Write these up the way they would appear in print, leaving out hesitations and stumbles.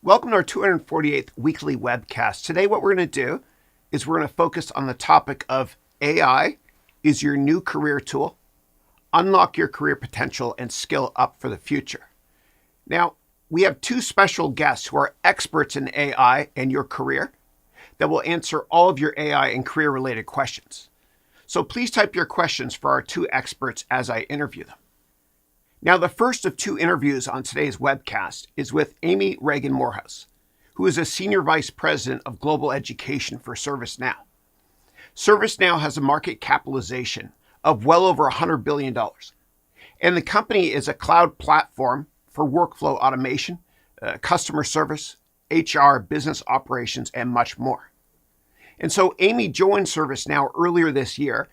Welcome to our 248th weekly webcast. Today, what we're going to do is we're going to focus on the topic of AI is your new career tool. Unlock your career potential and skill up for the future. Now, we have two special guests who are experts in AI and your career that will answer all of your AI and career-related questions. So please type your questions for our two experts as I interview them. Now, the first of two interviews on today's webcast is with Regan Morehouse, who is a Senior Vice President of Global Education for ServiceNow. ServiceNow has a market capitalization of well over $100 billion. And the company is a cloud platform for workflow automation, customer service, HR, business operations, and much more. And so Amy joined ServiceNow earlier this year,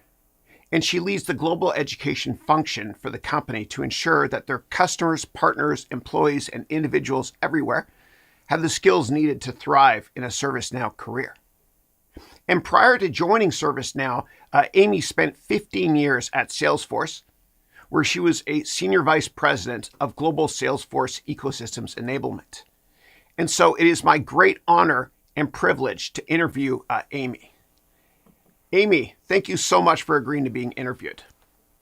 and she leads the global education function for the company to ensure that their customers, partners, employees, and individuals everywhere have the skills needed to thrive in a ServiceNow career. And prior to joining ServiceNow, Amy spent 15 years at Salesforce, where she was a Senior Vice President of Global Salesforce Ecosystems Enablement. And so it is my great honor and privilege to interview Amy. Amy, thank you so much for agreeing to being interviewed.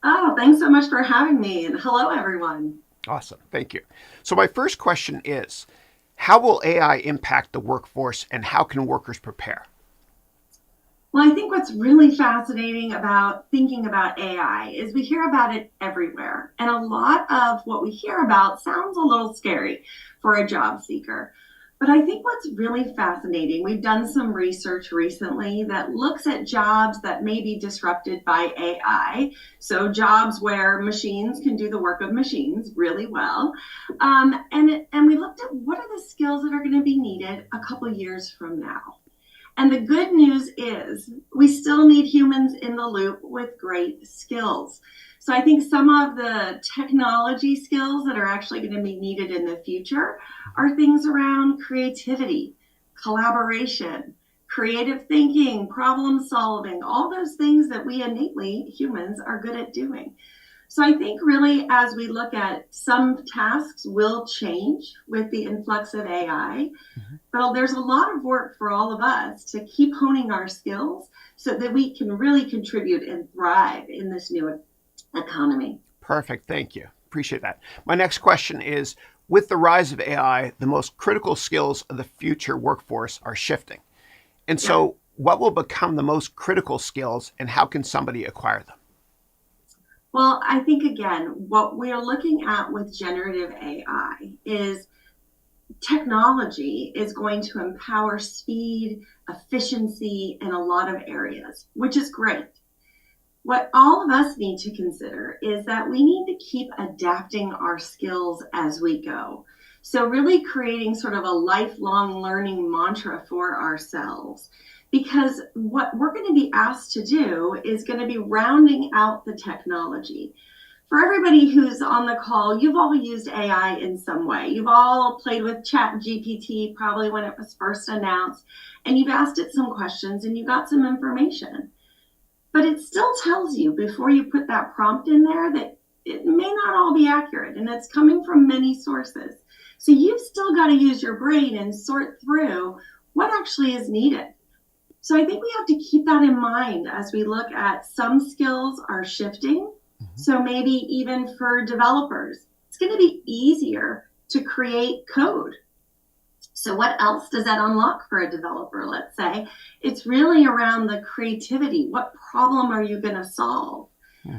Oh, thanks so much for having me. And hello, everyone. Awesome. Thank you. So my first question is, how will AI impact the workforce and how can workers prepare? Well, I think what's really fascinating about thinking about AI is we hear about it everywhere. And a lot of what we hear about sounds a little scary for a job seeker. But I think what's really fascinating, we've done some research recently that looks at jobs that may be disrupted by AI. So jobs where machines can do the work of machines really well. And we looked at what are the skills that are going to be needed a couple years from now. And the good news is we still need humans in the loop with great skills. So I think some of the technology skills that are actually going to be needed in the future are things around creativity, collaboration, creative thinking, problem solving, all those things that we innately humans are good at doing. So I think really as we look at some tasks will change with the influx of AI, but there's a lot of work for all of us to keep honing our skills so that we can really contribute and thrive in this new economy. Perfect. Thank you. Appreciate that. My next question is, with the rise of AI, the most critical skills of the future workforce are shifting. And so what will become the most critical skills and how can somebody acquire them? Well, I think, again, what we are looking at with generative AI is technology is going to empower speed, efficiency in a lot of areas, which is great. What all of us need to consider is that we need to keep adapting our skills as we go. So really creating sort of a lifelong learning mantra for ourselves. Because what we're going to be asked to do is going to be rounding out the technology. For everybody who's on the call, you've all used AI in some way. You've all played with ChatGPT probably when it was first announced, and you've asked it some questions and you got some information. But it still tells you before you put that prompt in there that it may not all be accurate and it's coming from many sources. So you've still got to use your brain and sort through what actually is needed. So I think we have to keep that in mind as we look at some skills are shifting. So maybe even for developers, it's going to be easier to create code. So what else does that unlock for a developer, let's say? It's really around the creativity. What problem are you going to solve?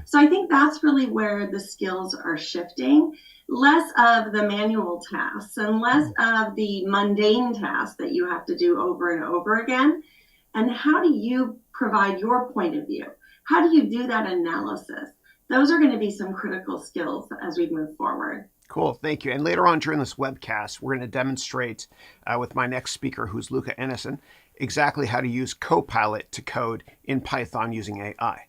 So I think that's really where the skills are shifting. Less of the manual tasks and less of the mundane tasks that you have to do over and over again. And how do you provide your point of view? How do you do that analysis? Those are going to be some critical skills as we move forward. Cool. Thank you. And later on during this webcast, we're going to demonstrate with my next speaker, who's Luka Anicin, exactly how to use Copilot to code in Python using AI.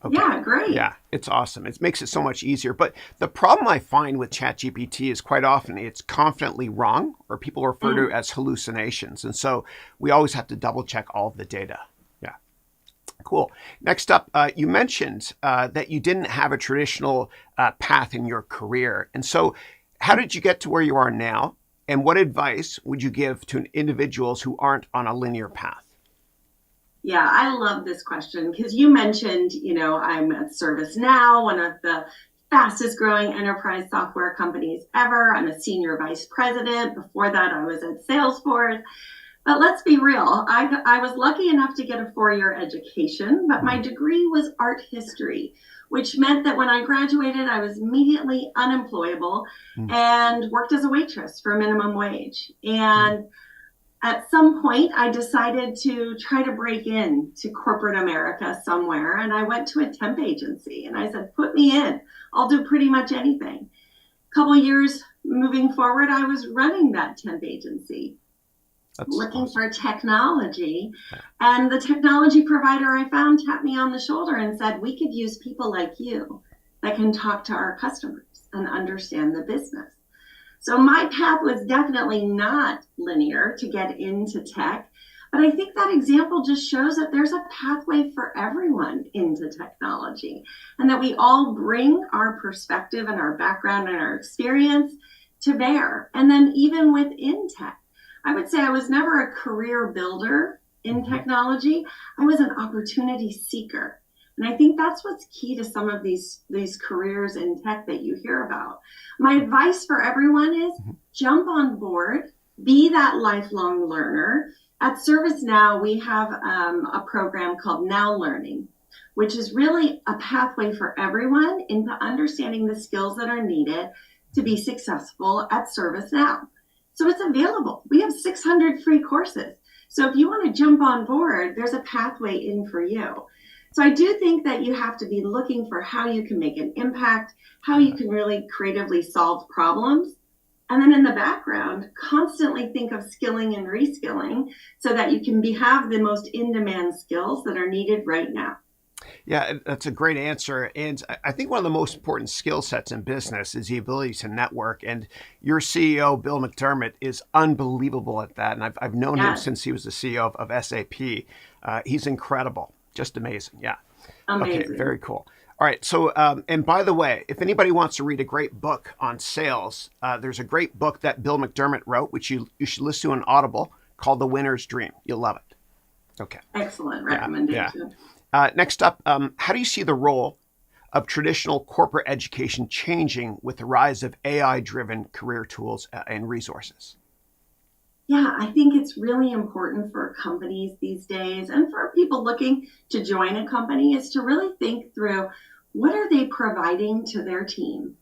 Okay. Yeah, great. Yeah, it's awesome. It makes it so much easier. But the problem I find with ChatGPT is quite often it's confidently wrong, or people refer to it as hallucinations. And so we always have to double check all of the data. Yeah. Cool. Next up, you mentioned that you didn't have a traditional path in your career. And so how did you get to where you are now? And what advice would you give to individuals who aren't on a linear path? Yeah, I love this question because you mentioned, I'm at ServiceNow, one of the fastest growing enterprise software companies ever. I'm a senior vice president. Before that, I was at Salesforce. But let's be real. I was lucky enough to get a 4-year education, but my degree was art history, which meant that when I graduated, I was immediately unemployable and worked as a waitress for minimum wage. And at some point, I decided to try to break into corporate America somewhere. And I went to a temp agency and I said, put me in. I'll do pretty much anything. A couple of years moving forward, I was running that temp agency. That's looking awesome. For technology. And the technology provider I found tapped me on the shoulder and said, we could use people like you that can talk to our customers and understand the business. So my path was definitely not linear to get into tech, but I think that example just shows that there's a pathway for everyone into technology and that we all bring our perspective and our background and our experience to bear. And then even within tech, I would say I was never a career builder in technology. I was an opportunity seeker. And I think that's what's key to some of these careers in tech that you hear about. My advice for everyone is jump on board, be that lifelong learner. At ServiceNow, we have a program called Now Learning, which is really a pathway for everyone into understanding the skills that are needed to be successful at ServiceNow. So it's available. We have 600 free courses. So if you want to jump on board, there's a pathway in for you. So I do think that you have to be looking for how you can make an impact, how you can really creatively solve problems. And then in the background, constantly think of skilling and reskilling so that you can have the most in-demand skills that are needed right now. Yeah, that's a great answer. And I think one of the most important skill sets in business is the ability to network. And your CEO, Bill McDermott, is unbelievable at that. And I've known him since he was the CEO of SAP. He's incredible. Just amazing. Yeah. Amazing. Okay, very cool. All right. So, and by the way, if anybody wants to read a great book on sales, there's a great book that Bill McDermott wrote, which you should listen to on Audible, called The Winner's Dream. You'll love it. Okay. Excellent recommendation. Yeah. Next up, how do you see the role of traditional corporate education changing with the rise of AI-driven career tools and resources? Yeah, I think it's really important for companies these days and for people looking to join a company is to really think through what are they providing to their team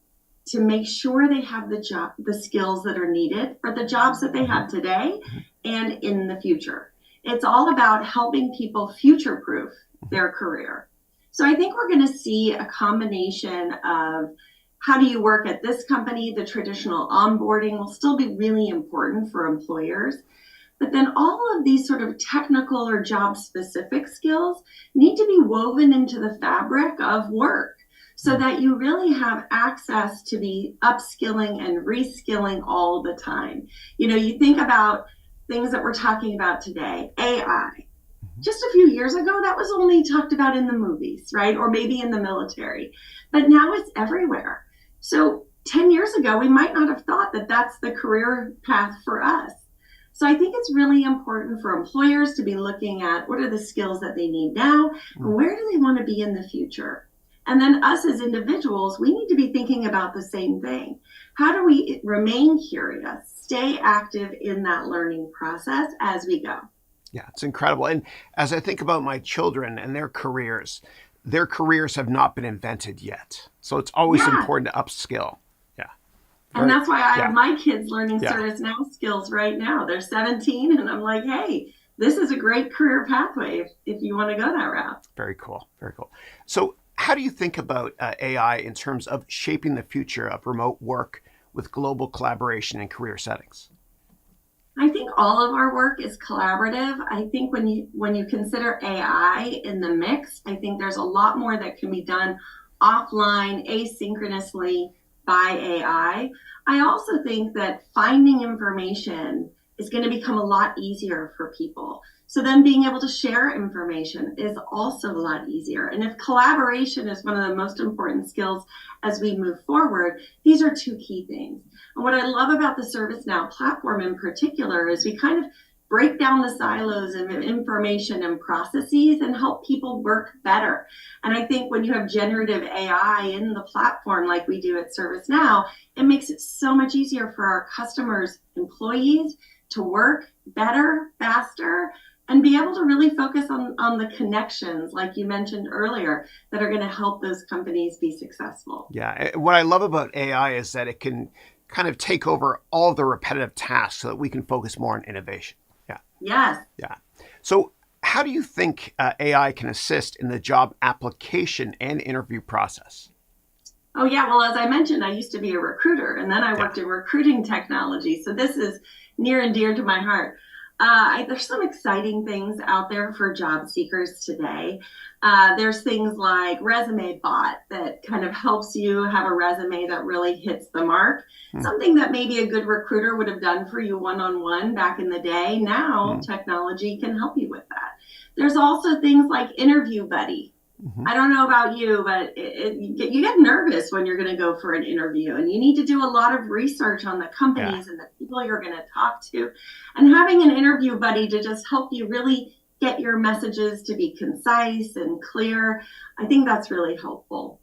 to make sure they have the skills that are needed for the jobs that they have today and in the future. It's all about helping people future-proof their career. So I think we're going to see a combination of how do you work at this company? The traditional onboarding will still be really important for employers. But then all of these sort of technical or job specific skills need to be woven into the fabric of work so that you really have access to be upskilling and reskilling all the time. You think about things that we're talking about today, AI. Just a few years ago, that was only talked about in the movies, right? Or maybe in the military. But now it's everywhere. So 10 years ago, we might not have thought that that's the career path for us. So I think it's really important for employers to be looking at what are the skills that they need now and where do they want to be in the future? And then us as individuals, we need to be thinking about the same thing. How do we remain curious, stay active in that learning process as we go? Yeah, it's incredible. And as I think about my children and their careers have not been invented yet. So it's always important to upskill. Yeah. And that's why I have my kids learning ServiceNow skills right now. They're 17 and I'm like, hey, this is a great career pathway if you want to go that route. Very cool. Very cool. So how do you think about AI in terms of shaping the future of remote work with global collaboration in career settings? I think all of our work is collaborative. I think when you consider AI in the mix, I think there's a lot more that can be done offline, asynchronously by AI. I also think that finding information is going to become a lot easier for people. So then being able to share information is also a lot easier. And if collaboration is one of the most important skills as we move forward, these are two key things. And what I love about the ServiceNow platform in particular is we kind of break down the silos of information and processes and help people work better. And I think when you have generative AI in the platform like we do at ServiceNow, it makes it so much easier for our customers, employees to work better, faster, and be able to really focus on the connections, like you mentioned earlier, that are going to help those companies be successful. Yeah. What I love about AI is that it can kind of take over all the repetitive tasks so that we can focus more on innovation. Yeah. Yes. Yeah. So how do you think AI can assist in the job application and interview process? Oh, yeah. Well, as I mentioned, I used to be a recruiter, and then I worked in recruiting technology. So this is near and dear to my heart. There's some exciting things out there for job seekers today. There's things like Resume Bot that kind of helps you have a resume that really hits the mark. Something that maybe a good recruiter would have done for you one-on-one back in the day. Now technology can help you with that. There's also things like Interview Buddy. I don't know about you, but you get nervous when you're going to go for an interview, and you need to do a lot of research on the companies and the people you're going to talk to. And having an interview buddy to just help you really get your messages to be concise and clear, I think that's really helpful.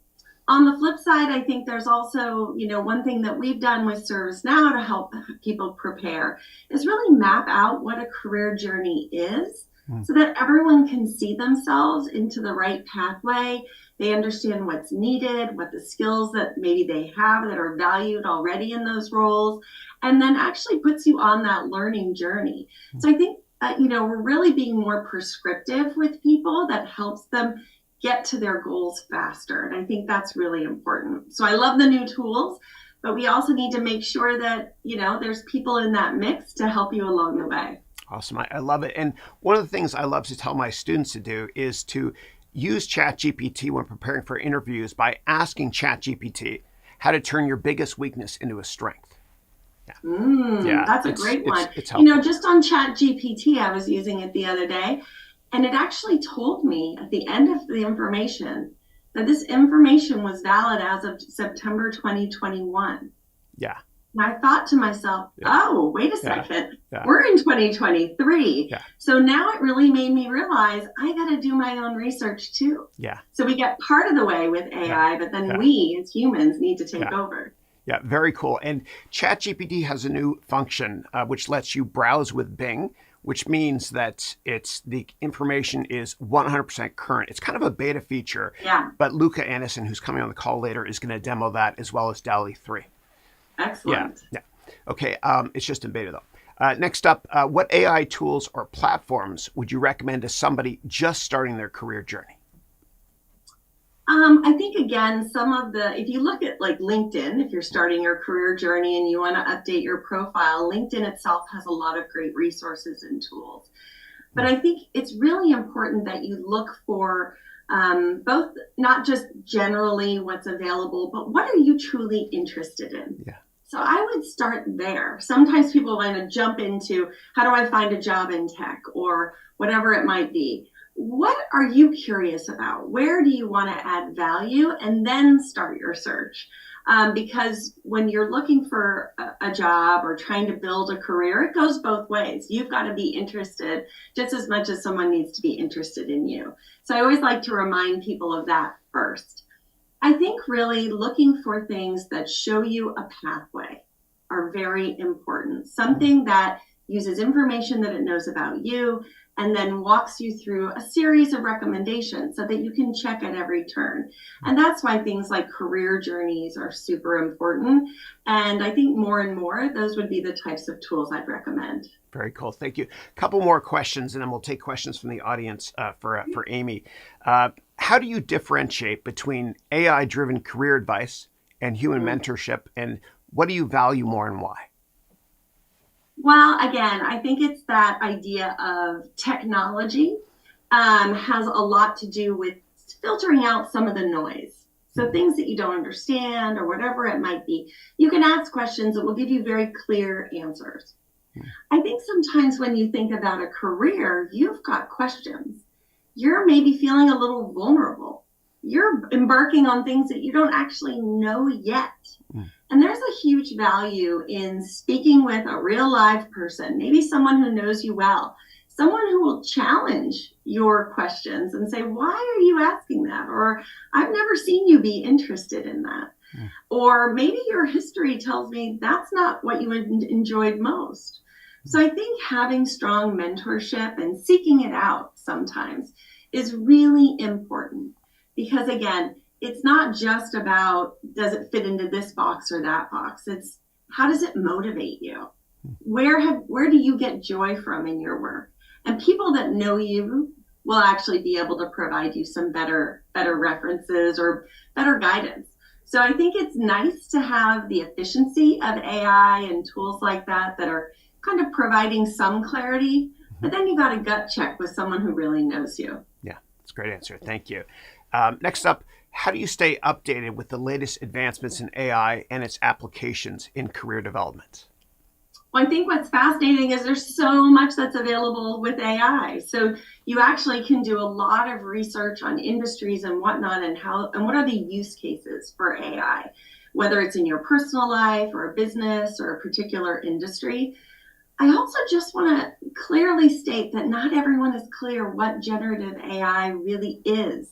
On the flip side, I think there's also, one thing that we've done with ServiceNow to help people prepare is really map out what a career journey is, so that everyone can see themselves into the right pathway. They understand what's needed, what the skills that maybe they have that are valued already in those roles, and then actually puts you on that learning journey. So I think, we're really being more prescriptive with people that helps them get to their goals faster. And I think that's really important. So I love the new tools, but we also need to make sure that, there's people in that mix to help you along the way. Awesome. I love it. And one of the things I love to tell my students to do is to use ChatGPT when preparing for interviews by asking ChatGPT how to turn your biggest weakness into a strength. That's a great one. It's helpful. Just on ChatGPT, I was using it the other day, and it actually told me at the end of the information that this information was valid as of September 2021. Yeah. And I thought to myself, oh, wait a second, Yeah. we're in 2023. Yeah. So now it really made me realize I got to do my own research too. Yeah. So we get part of the way with AI, but then we as humans need to take over. Yeah, very cool. And ChatGPT has a new function which lets you browse with Bing, which means that the information is 100% current. It's kind of a beta feature. Yeah. But Luka Anicin, who's coming on the call later, is going to demo that as well as DALL-E 3. Excellent. Yeah. Okay. It's just in beta though. Next up, what AI tools or platforms would you recommend to somebody just starting their career journey? I think, again, if you look at like LinkedIn, if you're starting your career journey and you want to update your profile, LinkedIn itself has a lot of great resources and tools. But I think it's really important that you look for both, not just generally what's available, but what are you truly interested in? Yeah. So I would start there. Sometimes people want to jump into how do I find a job in tech or whatever it might be. What are you curious about? Where do you want to add value? And then start your search. Because when you're looking for a job or trying to build a career, it goes both ways. You've got to be interested just as much as someone needs to be interested in you. So I always like to remind people of that first. I think really looking for things that show you a pathway are very important. Something that uses information that it knows about you and then walks you through a series of recommendations so that you can check at every turn. And that's why things like career journeys are super important. And I think more and more, those would be the types of tools I'd recommend. Very cool. Thank you. A couple more questions, and then we'll take questions from the audience for Amy. How do you differentiate between AI-driven career advice and human mentorship, and what do you value more and why? Well, again, I think it's that idea of technology has a lot to do with filtering out some of the noise. So things that you don't understand or whatever it might be, you can ask questions that will give you very clear answers. I think sometimes when you think about a career, you've got questions. You're maybe feeling a little vulnerable. You're embarking on things that you don't actually know yet. And there's a huge value in speaking with a real live person, maybe someone who knows you well, someone who will challenge your questions and say, why are you asking that? Or I've never seen you be interested in that. Or maybe your history tells me that's not what you enjoyed most. So I think having strong mentorship and seeking it out sometimes is really important, because again, it's not just about, does it fit into this box or that box? It's, how does it motivate you? Where do you get joy from in your work? And people that know you will actually be able to provide you some better references or better guidance. So I think it's nice to have the efficiency of AI and tools like that are kind of providing some clarity, but then you got a gut check with someone who really knows you. Yeah, that's a great answer. Thank you. Next up, how do you stay updated with the latest advancements in AI and its applications in career development? Well, I think what's fascinating is there's so much that's available with AI. So you actually can do a lot of research on industries and whatnot, and what are the use cases for AI, whether it's in your personal life or a business or a particular industry. I also just want to clearly state that not everyone is clear what generative AI really is.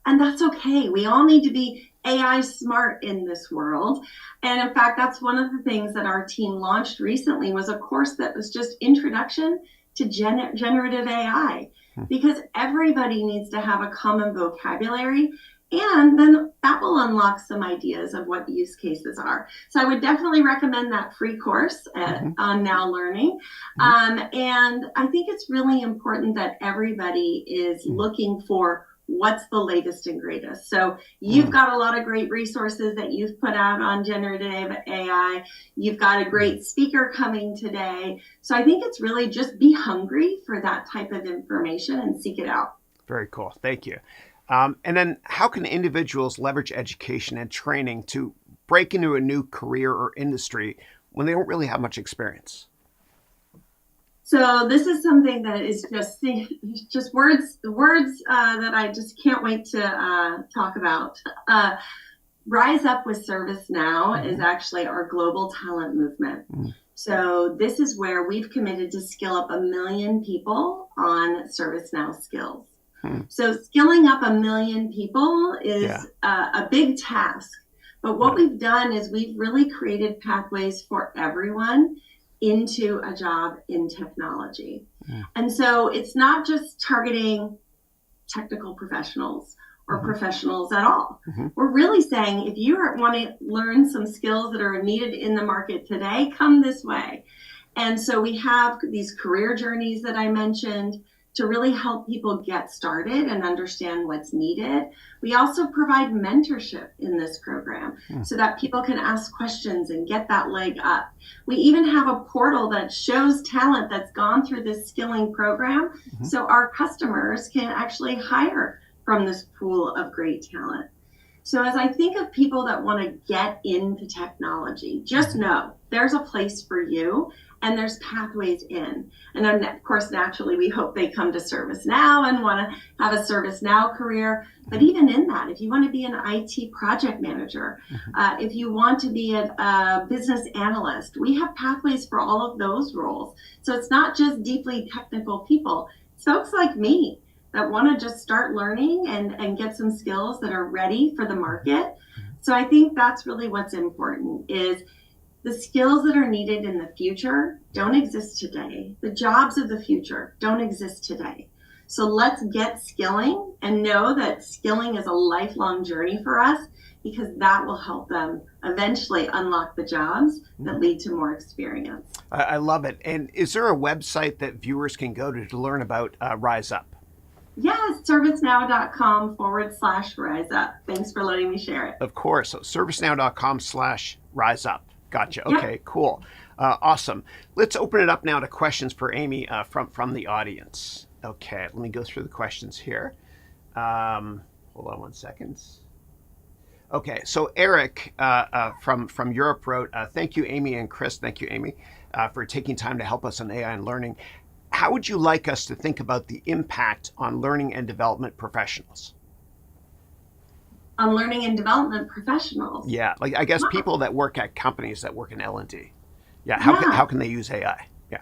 And that's okay. We all need to be AI smart in this world. And in fact, that's one of the things that our team launched recently, was a course that was just introduction to generative AI, because everybody needs to have a common vocabulary. And then that will unlock some ideas of what use cases are. So I would definitely recommend that free course on Now Learning. And I think it's really important that everybody is looking for what's the latest and greatest. So you've got a lot of great resources that you've put out on generative AI. You've got a great speaker coming today. So I think it's really just be hungry for that type of information and seek it out. Very cool. Thank you. And then how can individuals leverage education and training to break into a new career or industry when they don't really have much experience? So this is something that is just words that I just can't wait to talk about. Rise Up with ServiceNow is actually our global talent movement. So this is where we've committed to skill up 1 million people on ServiceNow skills. So skilling up 1 million people is a big task. But what we've done is we've really created pathways for everyone into a job in technology. And so it's not just targeting technical professionals or professionals at all. We're really saying, if you want to learn some skills that are needed in the market today, come this way. And so we have these career journeys that I mentioned to really help people get started and understand what's needed. We also provide mentorship in this program so that people can ask questions and get that leg up. We even have a portal that shows talent that's gone through this skilling program, so our customers can actually hire from this pool of great talent. So as I think of people that want to get into technology, just know there's a place for you and there's pathways in. And then, of course, naturally, we hope they come to ServiceNow and want to have a ServiceNow career. But even in that, if you want to be an IT project manager, if you want to be a business analyst, we have pathways for all of those roles. So it's not just deeply technical people. It's folks like me that want to just start learning and get some skills that are ready for the market. So I think that's really what's important, is the skills that are needed in the future don't exist today. The jobs of the future don't exist today. So let's get skilling and know that skilling is a lifelong journey for us, because that will help them eventually unlock the jobs that lead to more experience. I love it. And is there a website that viewers can go to learn about Rise Up? Yes, servicenow.com/rise up. Thanks for letting me share it. Of course. So servicenow.com/rise up. Gotcha. Okay, cool. Awesome. Let's open it up now to questions for Amy from the audience. Okay, let me go through the questions here. Hold on 1 second. Okay, so Eric from Europe wrote, thank you, Amy and Chris. Thank you, Amy. for taking time to help us on AI and learning. How would you like us to think about the impact on learning and development professionals? On learning and development professionals? Yeah, like I guess people that work at companies that work in L&D. Yeah, Yeah. how can they use AI? Yeah.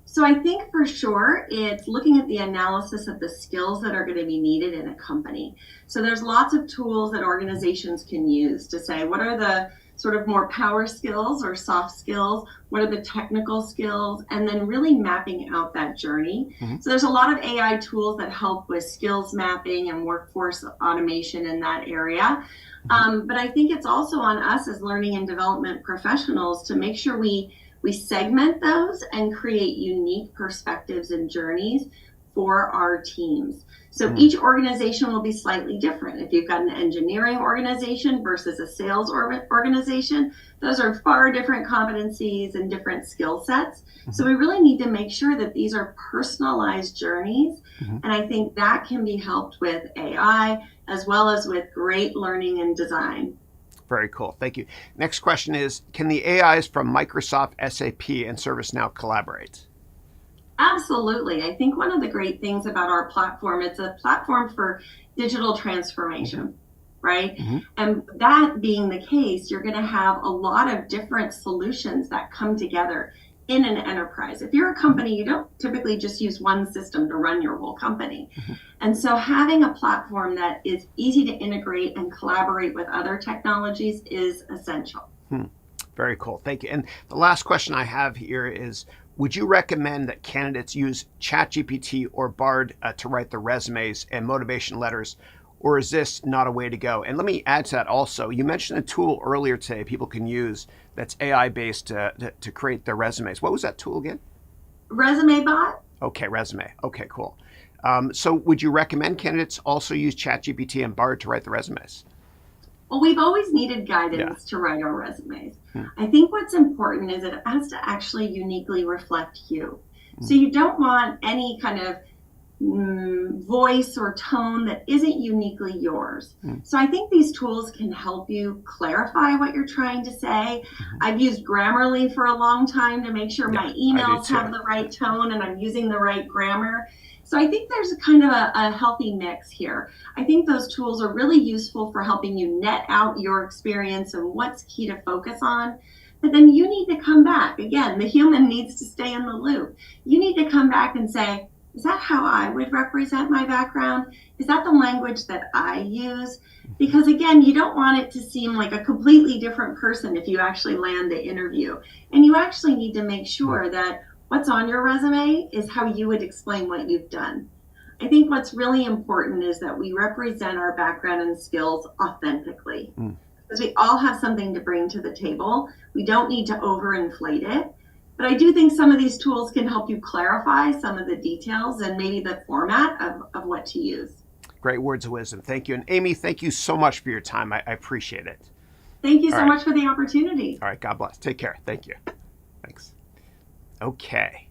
So I think for sure it's looking at the analysis of the skills that are going to be needed in a company. So there's lots of tools that organizations can use to say, what are the sort of more power skills or soft skills? What are the technical skills? And then really mapping out that journey. So there's a lot of AI tools that help with skills mapping and workforce automation in that area. But I think it's also on us as learning and development professionals to make sure we segment those and create unique perspectives and journeys for our teams. So each organization will be slightly different. If you've got an engineering organization versus a sales organization, those are far different competencies and different skill sets. So we really need to make sure that these are personalized journeys. And I think that can be helped with AI as well as with great learning and design. Very cool. Thank you. Next question is, can the AIs from Microsoft, SAP, and ServiceNow collaborate? Absolutely. I think one of the great things about our platform, it's a platform for digital transformation, right? And that being the case, you're going to have a lot of different solutions that come together in an enterprise. If you're a company, you don't typically just use one system to run your whole company. And so having a platform that is easy to integrate and collaborate with other technologies is essential. Very cool. Thank you. And the last question I have here is, would you recommend that candidates use ChatGPT or Bard to write their resumes and motivation letters, or is this not a way to go? And let me add to that also. You mentioned a tool earlier today people can use that's AI-based to create their resumes. What was that tool again? Resume Bot? Okay, Resume. Okay, cool. So would you recommend candidates also use ChatGPT and Bard to write the resumes? Well, we've always needed guidance to write our resumes. I think what's important is it has to actually uniquely reflect you. So you don't want any kind of voice or tone that isn't uniquely yours. So I think these tools can help you clarify what you're trying to say. I've used Grammarly for a long time to make sure my emails have the right tone and I'm using the right grammar. So I think there's a kind of a healthy mix here. I think those tools are really useful for helping you net out your experience and what's key to focus on. But then you need to come back. Again, the human needs to stay in the loop. You need to come back and say, is that how I would represent my background? Is that the language that I use? Because again, you don't want it to seem like a completely different person if you actually land the interview. And you actually need to make sure that what's on your resume is how you would explain what you've done. I think what's really important is that we represent our background and skills authentically. Because we all have something to bring to the table. We don't need to overinflate it. But I do think some of these tools can help you clarify some of the details and maybe the format of what to use. Great words of wisdom. Thank you. And Amy, thank you so much for your time. I appreciate it. Thank you so much for the opportunity. All right. God bless. Take care. Thank you. Thanks. Okay.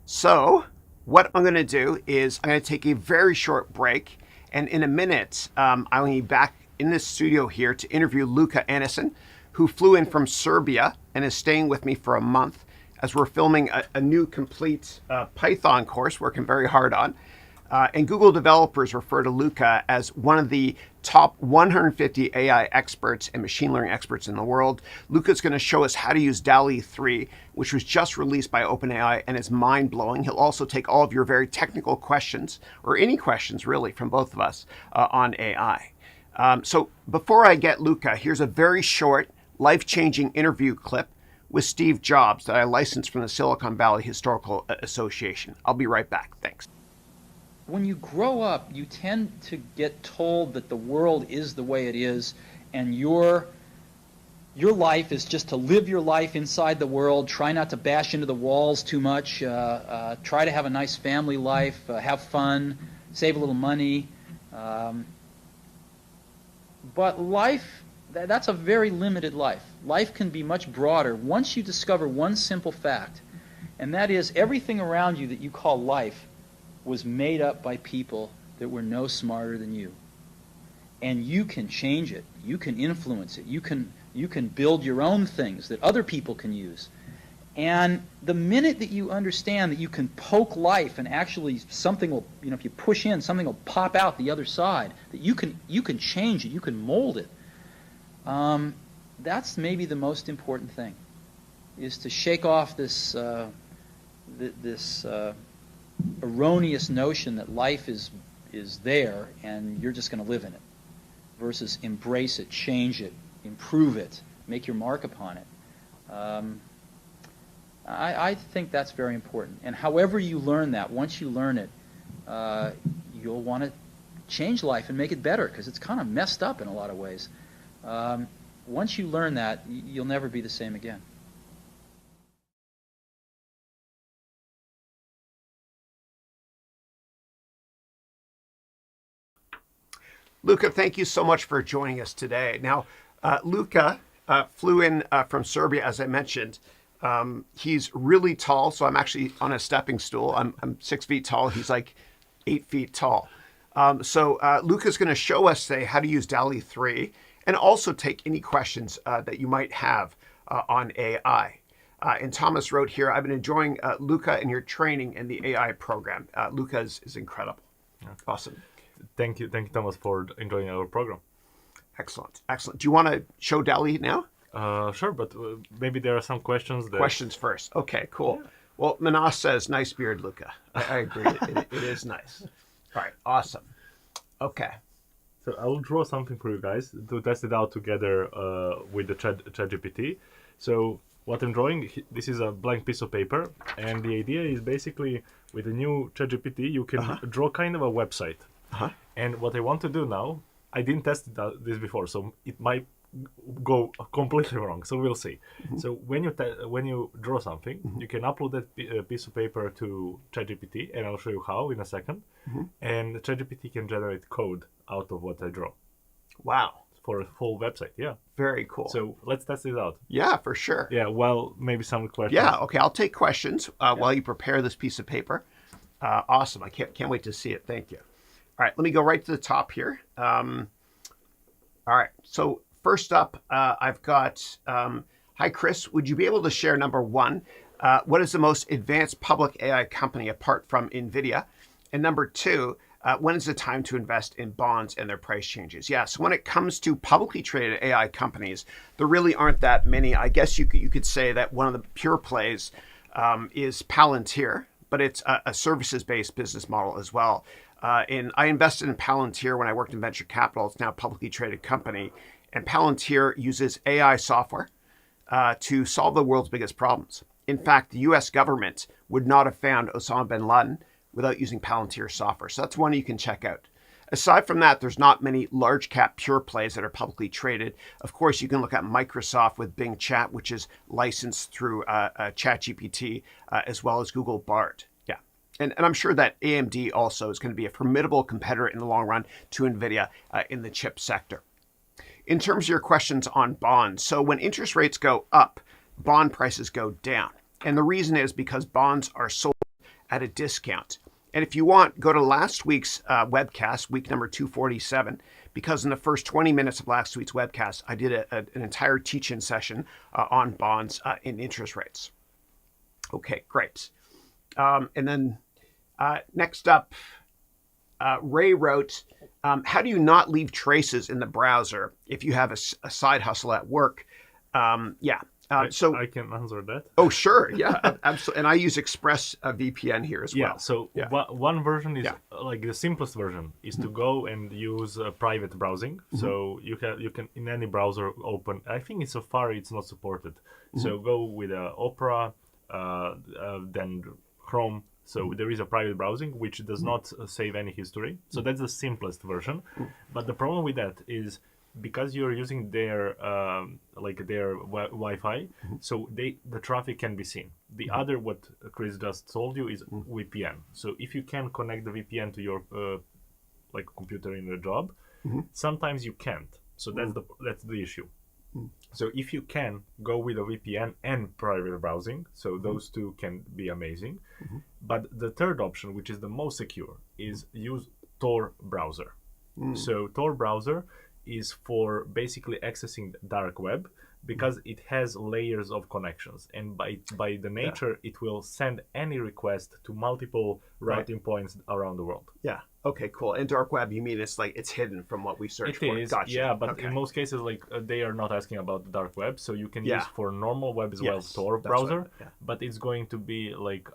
So what I'm going to do is I'm going to take a very short break. And in a minute, I'll be back in this studio here to interview Luka Anicin, who flew in from Serbia and is staying with me for a month as we're filming a new complete Python course, working very hard on. And Google developers refer to Luka as one of the top 150 AI experts and machine learning experts in the world. Luka's going to show us how to use DALL-E 3, which was just released by OpenAI and is mind-blowing. He'll also take all of your very technical questions, or any questions really, from both of us on AI. So before I get Luka, here's a very short, life-changing interview clip with Steve Jobs that I licensed from the Silicon Valley Historical Association. I'll be right back. Thanks. When you grow up, you tend to get told that the world is the way it is, and your life is just to live your life inside the world, try not to bash into the walls too much, try to have a nice family life, have fun, save a little money. But life, that's a very limited life. Life can be much broader once you discover one simple fact, and that is everything around you that you call life was made up by people that were no smarter than you. And you can change it. You can influence it. You can build your own things that other people can use. And the minute that you understand that you can poke life and actually something will, if you push in, something will pop out the other side, that you can change it, you can mold it, that's maybe the most important thing, is to shake off this erroneous notion that life is there and you're just going to live in it, versus embrace it, change it, improve it, make your mark upon it. I think that's very important. And however you learn that, once you learn it, you'll want to change life and make it better, because it's kind of messed up in a lot of ways. Once you learn that, you'll never be the same again. Luka, thank you so much for joining us today. Now, Luka flew in from Serbia, as I mentioned. He's really tall, so I'm actually on a stepping stool. I'm 6 feet tall. He's like 8 feet tall. So Luka's going to show us today how to use DALL-E 3 and also take any questions that you might have on AI. And Thomas wrote here, I've been enjoying Luka and your training in the AI program. Luka is incredible. Yeah. Awesome. Thank you, Thomas, for enjoying our program. Excellent. Do you want to show DALL-E now? Sure, but maybe there are some questions. Questions first. Okay, cool. Yeah. Well, Manas says, nice beard, Luka. I agree. It is nice. All right, awesome. Okay. So I will draw something for you guys to test it out together with the ChatGPT. So what I'm drawing, this is a blank piece of paper, and the idea is basically with the new ChatGPT, you can draw kind of a website. And what I want to do now, I didn't test this before, so it might go completely wrong. So we'll see. So when you draw something, you can upload that piece of paper to ChatGPT, and I'll show you how in a second. And ChatGPT can generate code out of what I draw. Wow. For a full website, yeah. Very cool. So let's test it out. Yeah, for sure. Yeah, well, maybe some questions. Yeah, okay, I'll take questions while you prepare this piece of paper. Awesome, I can't wait to see it. Thank you. All right, let me go right to the top here. All right, so first up, I've got, hi, Chris. Would you be able to share, number one, what is the most advanced public AI company apart from NVIDIA? And number two, when is the time to invest in bonds and their price changes? Yeah, so when it comes to publicly traded AI companies, there really aren't that many. I guess you could say that one of the pure plays is Palantir, but it's a services-based business model as well. And I invested in Palantir when I worked in venture capital. It's now a publicly traded company. And Palantir uses AI software to solve the world's biggest problems. In fact, the US government would not have found Osama bin Laden without using Palantir software. So that's one you can check out. Aside from that, there's not many large cap pure plays that are publicly traded. Of course, you can look at Microsoft with Bing Chat, which is licensed through ChatGPT, as well as Google Bard. Yeah. And I'm sure that AMD also is going to be a formidable competitor in the long run to NVIDIA in the chip sector. In terms of your questions on bonds, so when interest rates go up, bond prices go down. And the reason is because bonds are sold at a discount. And if you want, go to last week's webcast, week number 247, because in the first 20 minutes of last week's webcast, I did an entire teach-in session on bonds and interest rates. Okay, great. And then next up, Ray wrote, how do you not leave traces in the browser if you have a side hustle at work? So I can answer that. Oh, sure. Yeah, absolutely. And I use Express VPN here as well. So one version is like the simplest version is to go and use private browsing. So you can in any browser open. I think in Safari it's not supported. So go with Opera, then Chrome. So there is a private browsing which does not save any history. So that's the simplest version. But the problem with that is because you're using their Wi-Fi, so the traffic can be seen. The other, what Chris just told you, is VPN. So if you can connect the VPN to your computer in the job, sometimes you can't. So that's the issue. So if you can go with a VPN and private browsing, so those two can be amazing. But the third option, which is the most secure, is use Tor browser. So Tor browser is for basically accessing the dark web, because it has layers of connections, and by the nature it will send any request to multiple routing points around the world. Yeah. Okay, cool. And dark web, you mean it's hidden from what we search for? It is, Gotcha. yeah, but okay. in most cases, like they are not asking about the dark web, so you can Yeah. use for normal web as well, Yes, Tor that's browser, what- yeah. but it's going to be like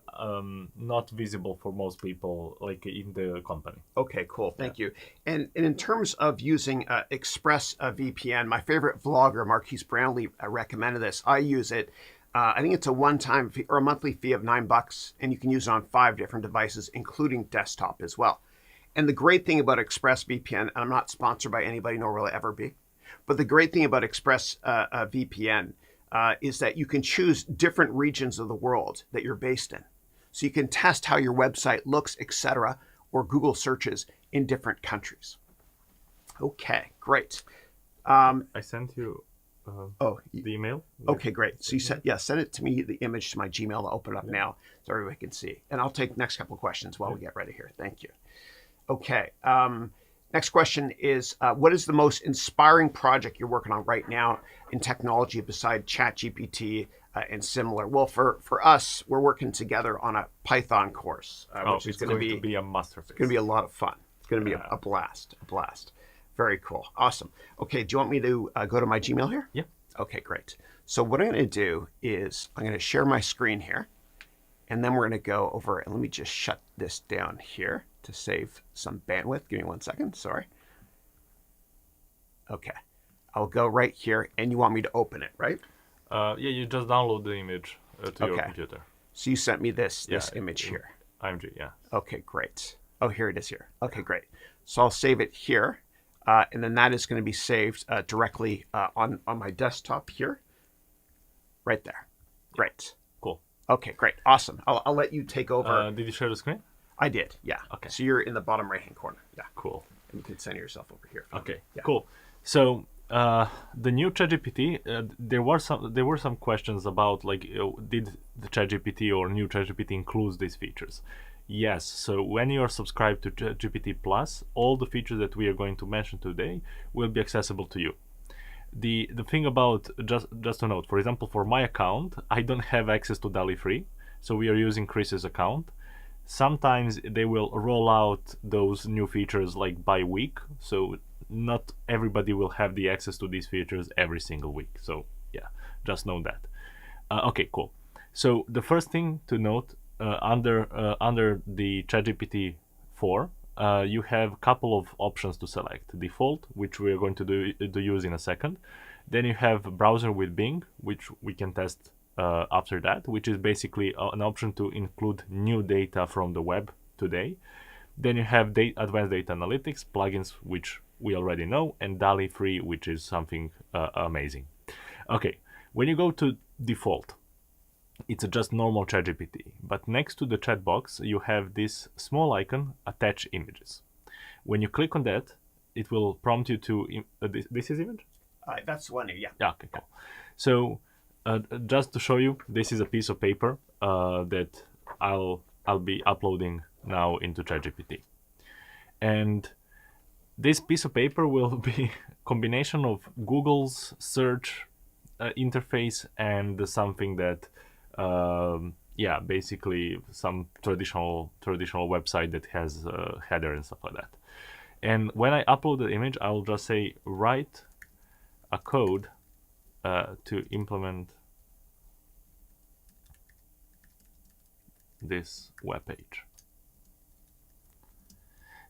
not visible for most people, like in the company. Okay, cool. Thank you. And in terms of using Express VPN, my favorite vlogger, Marquise Brownlee, recommended this. I use it. I think it's a one-time fee or a monthly fee of $9, and you can use it on 5 different devices, including desktop as well. And the great thing about ExpressVPN, and I'm not sponsored by anybody, nor will I ever be, but the great thing about ExpressVPN is that you can choose different regions of the world that you're based in. So you can test how your website looks, etc., or Google searches in different countries. Okay, great. I sent you the email. Okay, great. So you send it to me, the image to my Gmail. I'll open it up now so everybody can see. And I'll take the next couple of questions while we get ready here. Thank you. Okay. Next question is, what is the most inspiring project you're working on right now in technology beside ChatGPT and similar? Well, for us, we're working together on a Python course, which is going to be a masterpiece. It's going to be a lot of fun. It's going to be a blast. A blast. Very cool. Awesome. Okay. Do you want me to go to my Gmail here? Yeah. Okay, great. So what I'm going to do is I'm going to share my screen here, and then we're going to go over, and let me just shut this down here to save some bandwidth. Give me 1 second. Sorry. Okay. I'll go right here, and you want me to open it, right? Yeah, you just download the image to your computer. So you sent me this image here. IMG, yeah. Okay, great. Oh, here it is here. Okay, great. So I'll save it here. And then that is going to be saved directly on my desktop here. Right there. Great. Cool. Okay, great. Awesome. I'll let you take over. Did you share the screen? I did, yeah. Okay. So you're in the bottom right-hand corner. Yeah. Cool. And you can center yourself over here. Okay, yeah. Cool. So the new ChatGPT, there were some questions about like, did the ChatGPT or new ChatGPT includes these features? Yes. So when you are subscribed to ChatGPT Plus, all the features that we are going to mention today will be accessible to you. The thing about, just to note, for example, for my account, I don't have access to DALL-E free, so we are using Chris's account. Sometimes they will roll out those new features like by week, so not everybody will have the access to these features every single week. So yeah, just know that. Okay, cool. So the first thing to note, under the ChatGPT 4, you have a couple of options to select. Default, which we are going to use in a second. Then you have browser with Bing, which we can test after that, which is basically an option to include new data from the web today. Then you have advanced data analytics, plugins, which we already know, and DALL-E free, which is something amazing. Okay, when you go to default, it's just normal ChatGPT, but next to the chat box you have this small icon, attach images. When you click on that, it will prompt you to this is image? That's one, yeah. Yeah, okay, cool. So just to show you, this is a piece of paper that I'll be uploading now into ChatGPT. And this piece of paper will be a combination of Google's search interface and something that basically some traditional website that has a header and stuff like that. And when I upload the image, I will just say write a code to implement this web page.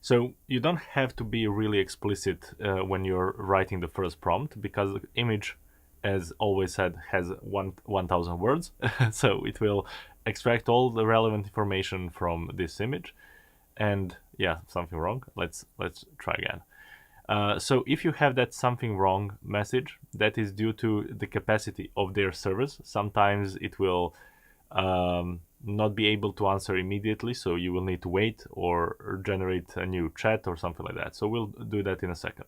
So you don't have to be really explicit when you're writing the first prompt, because the image, as always said, has 1,000 words. So it will extract all the relevant information from this image. And yeah, something wrong. Let's try again. So if you have that something wrong message, that is due to the capacity of their servers. Sometimes it will not be able to answer immediately, so you will need to wait or generate a new chat or something like that. So we'll do that in a second.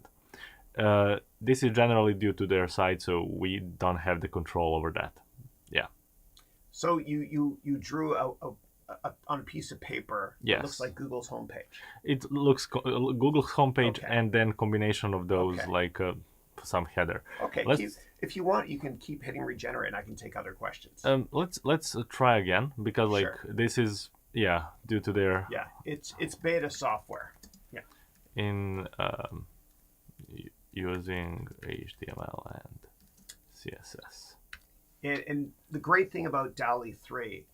This is generally due to their side, so we don't have the control over that. Yeah. So you drew on a piece of paper. Yes. It looks like Google's homepage. It looks Google's homepage, Okay. and then combination of those, Okay. like some header. Okay, if you want, you can keep hitting regenerate, and I can take other questions. Let's try again, because like Sure. this is due to their it's beta software. Yeah. In using HTML and CSS. And the great thing about DALL-E 3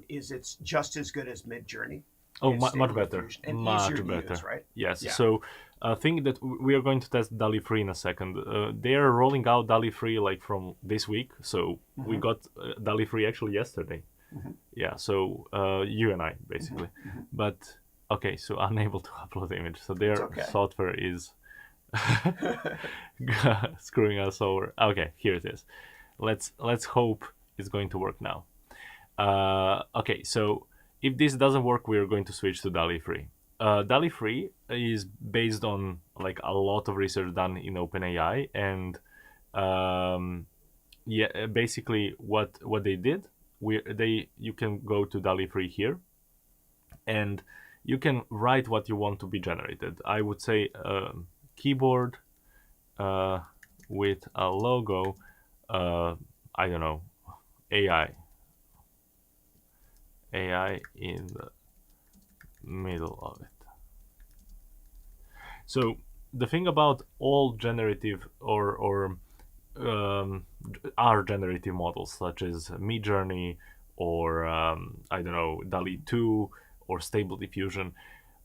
is it's just as good as Midjourney. Oh, and much Stable better. Diffusion, and Much easier to better. use, right? Yes. Yeah. So I think that we are going to test DALL-E 3 in a second. They are rolling out DALL-E 3 like from this week. So we got DALL-E 3 actually yesterday. Yeah. So you and I basically. But okay, so unable to upload the image. So their software is screwing us over. Okay, here it is. Let's hope it's going to work now. Okay, so if this doesn't work, we're going to switch to DALL-E 3. DALL-E 3 is based on like a lot of research done in OpenAI, and basically what they did, you can go to DALL-E 3 here, and you can write what you want to be generated. I would say keyboard with a logo, I don't know, AI in the middle of it. So the thing about all generative or our generative models, such as Midjourney or I don't know, DALL-E 2 or Stable Diffusion,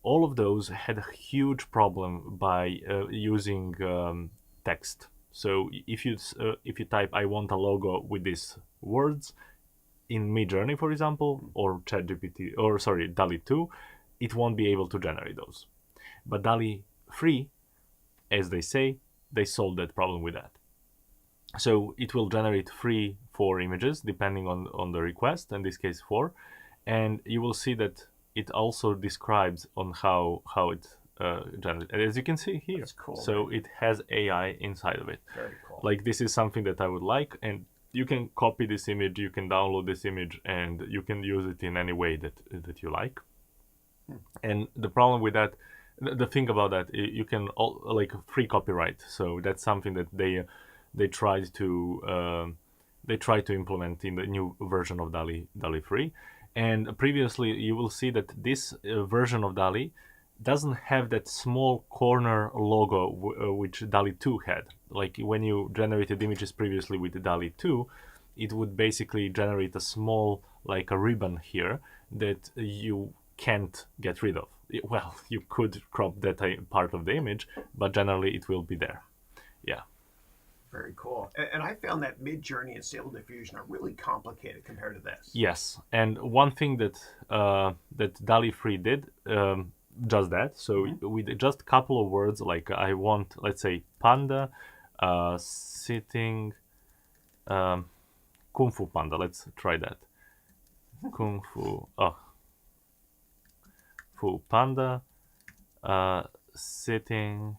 all of those had a huge problem by using text. So if you type "I want a logo with these words" in Midjourney, for example, or ChatGPT, or sorry, DALL-E 2, it won't be able to generate those. But DALL-E 3, as they say, they solved that problem with that. So it will generate 4 images depending on the request, in this case 4, and you will see that it also describes on how it generates. As you can see here, that's cool, so right? it has AI inside of it. Very cool. Like, this is something that I would like, and you can copy this image, you can download this image, and you can use it in any way that you like. And the problem with that, the thing about that, you can like free copyright. So that's something that they tried to implement in the new version of DALL-E 3. And previously, you will see that this version of DALL-E doesn't have that small corner logo which DALL-E 2 had. Like, when you generated images previously with DALL-E 2, it would basically generate a small, like a ribbon here that you can't get rid of. Well, you could crop that part of the image, but generally it will be there. Yeah. Very cool. And I found that Midjourney and Stable Diffusion are really complicated compared to this. Yes, and one thing that DALL-E 3 did, just that. So with just a couple of words, like I want, let's say, panda sitting, Kung Fu Panda. Let's try that. Kung Fu. Fu Panda sitting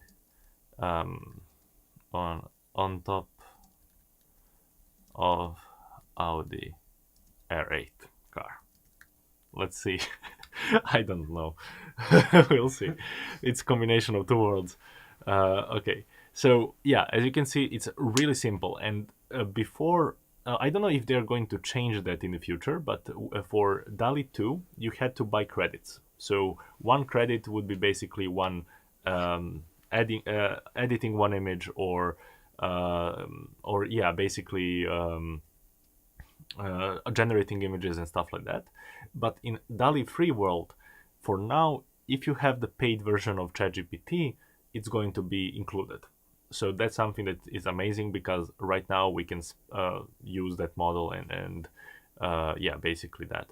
on top of Audi R8 car. Let's see. I don't know. We'll see. It's a combination of 2 words. Okay. So yeah, as you can see, it's really simple. And before, I don't know if they're going to change that in the future, but for DALL-E 2, you had to buy credits. So 1 credit would be basically one editing 1 image, or basically generating images and stuff like that. But in DALL-E 3 world, for now, if you have the paid version of ChatGPT, it's going to be included. So that's something that is amazing, because right now we can use that model and basically that.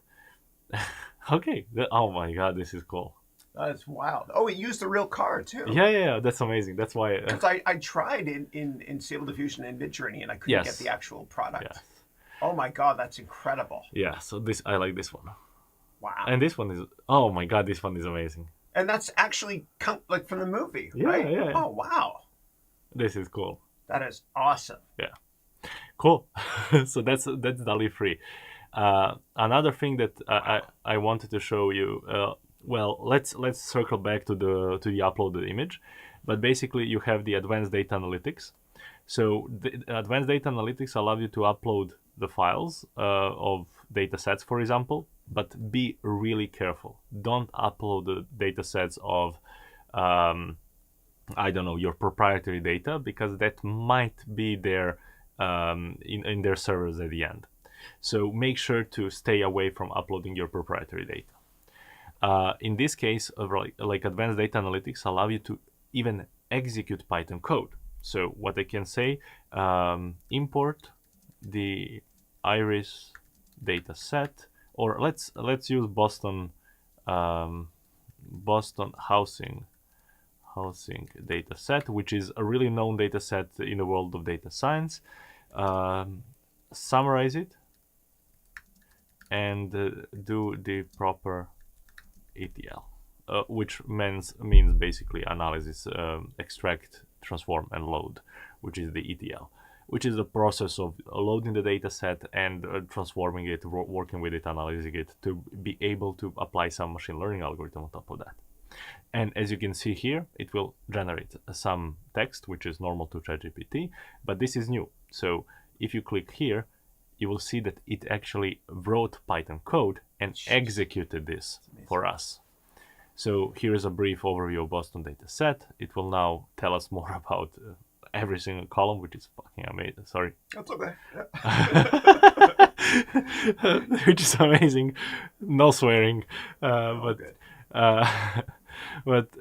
Okay. Oh my God, this is cool. That's wild. Oh, it used the real car too. Yeah, that's amazing. That's why. Because I tried in Stable Diffusion and Midjourney, and I couldn't get the actual product. Yes. Oh my God, that's incredible. Yeah, so I like this one. Wow. And this one is, oh my God, this one is amazing. And that's actually like from the movie, Yeah, right? yeah. Oh, wow. This is cool. That is awesome. Yeah. Cool. So that's DALL-E 3. Another thing that I wanted to show you, well, let's circle back to the uploaded image. But basically, you have the advanced data analytics. So the advanced data analytics allow you to upload the files of data sets, for example, but be really careful. Don't upload the data sets of, I don't know, your proprietary data, because that might be there in their servers at the end. So make sure to stay away from uploading your proprietary data. In this case, like advanced data analytics allow you to even execute Python code. So what I can say, import the Iris data set, or let's use Boston housing data set, which is a really known data set in the world of data science. Summarize it and do the proper ETL, which means basically analysis, extract, transform, and load, which is the ETL, which is the process of loading the data set and transforming it, working with it, analyzing it, to be able to apply some machine learning algorithm on top of that. And as you can see here, it will generate some text, which is normal to ChatGPT, but this is new. So if you click here, you will see that it actually wrote Python code and executed this for us. So here is a brief overview of Boston data set. It will now tell us more about every single column, which is fucking amazing. Sorry. That's okay. Which is amazing. No swearing. But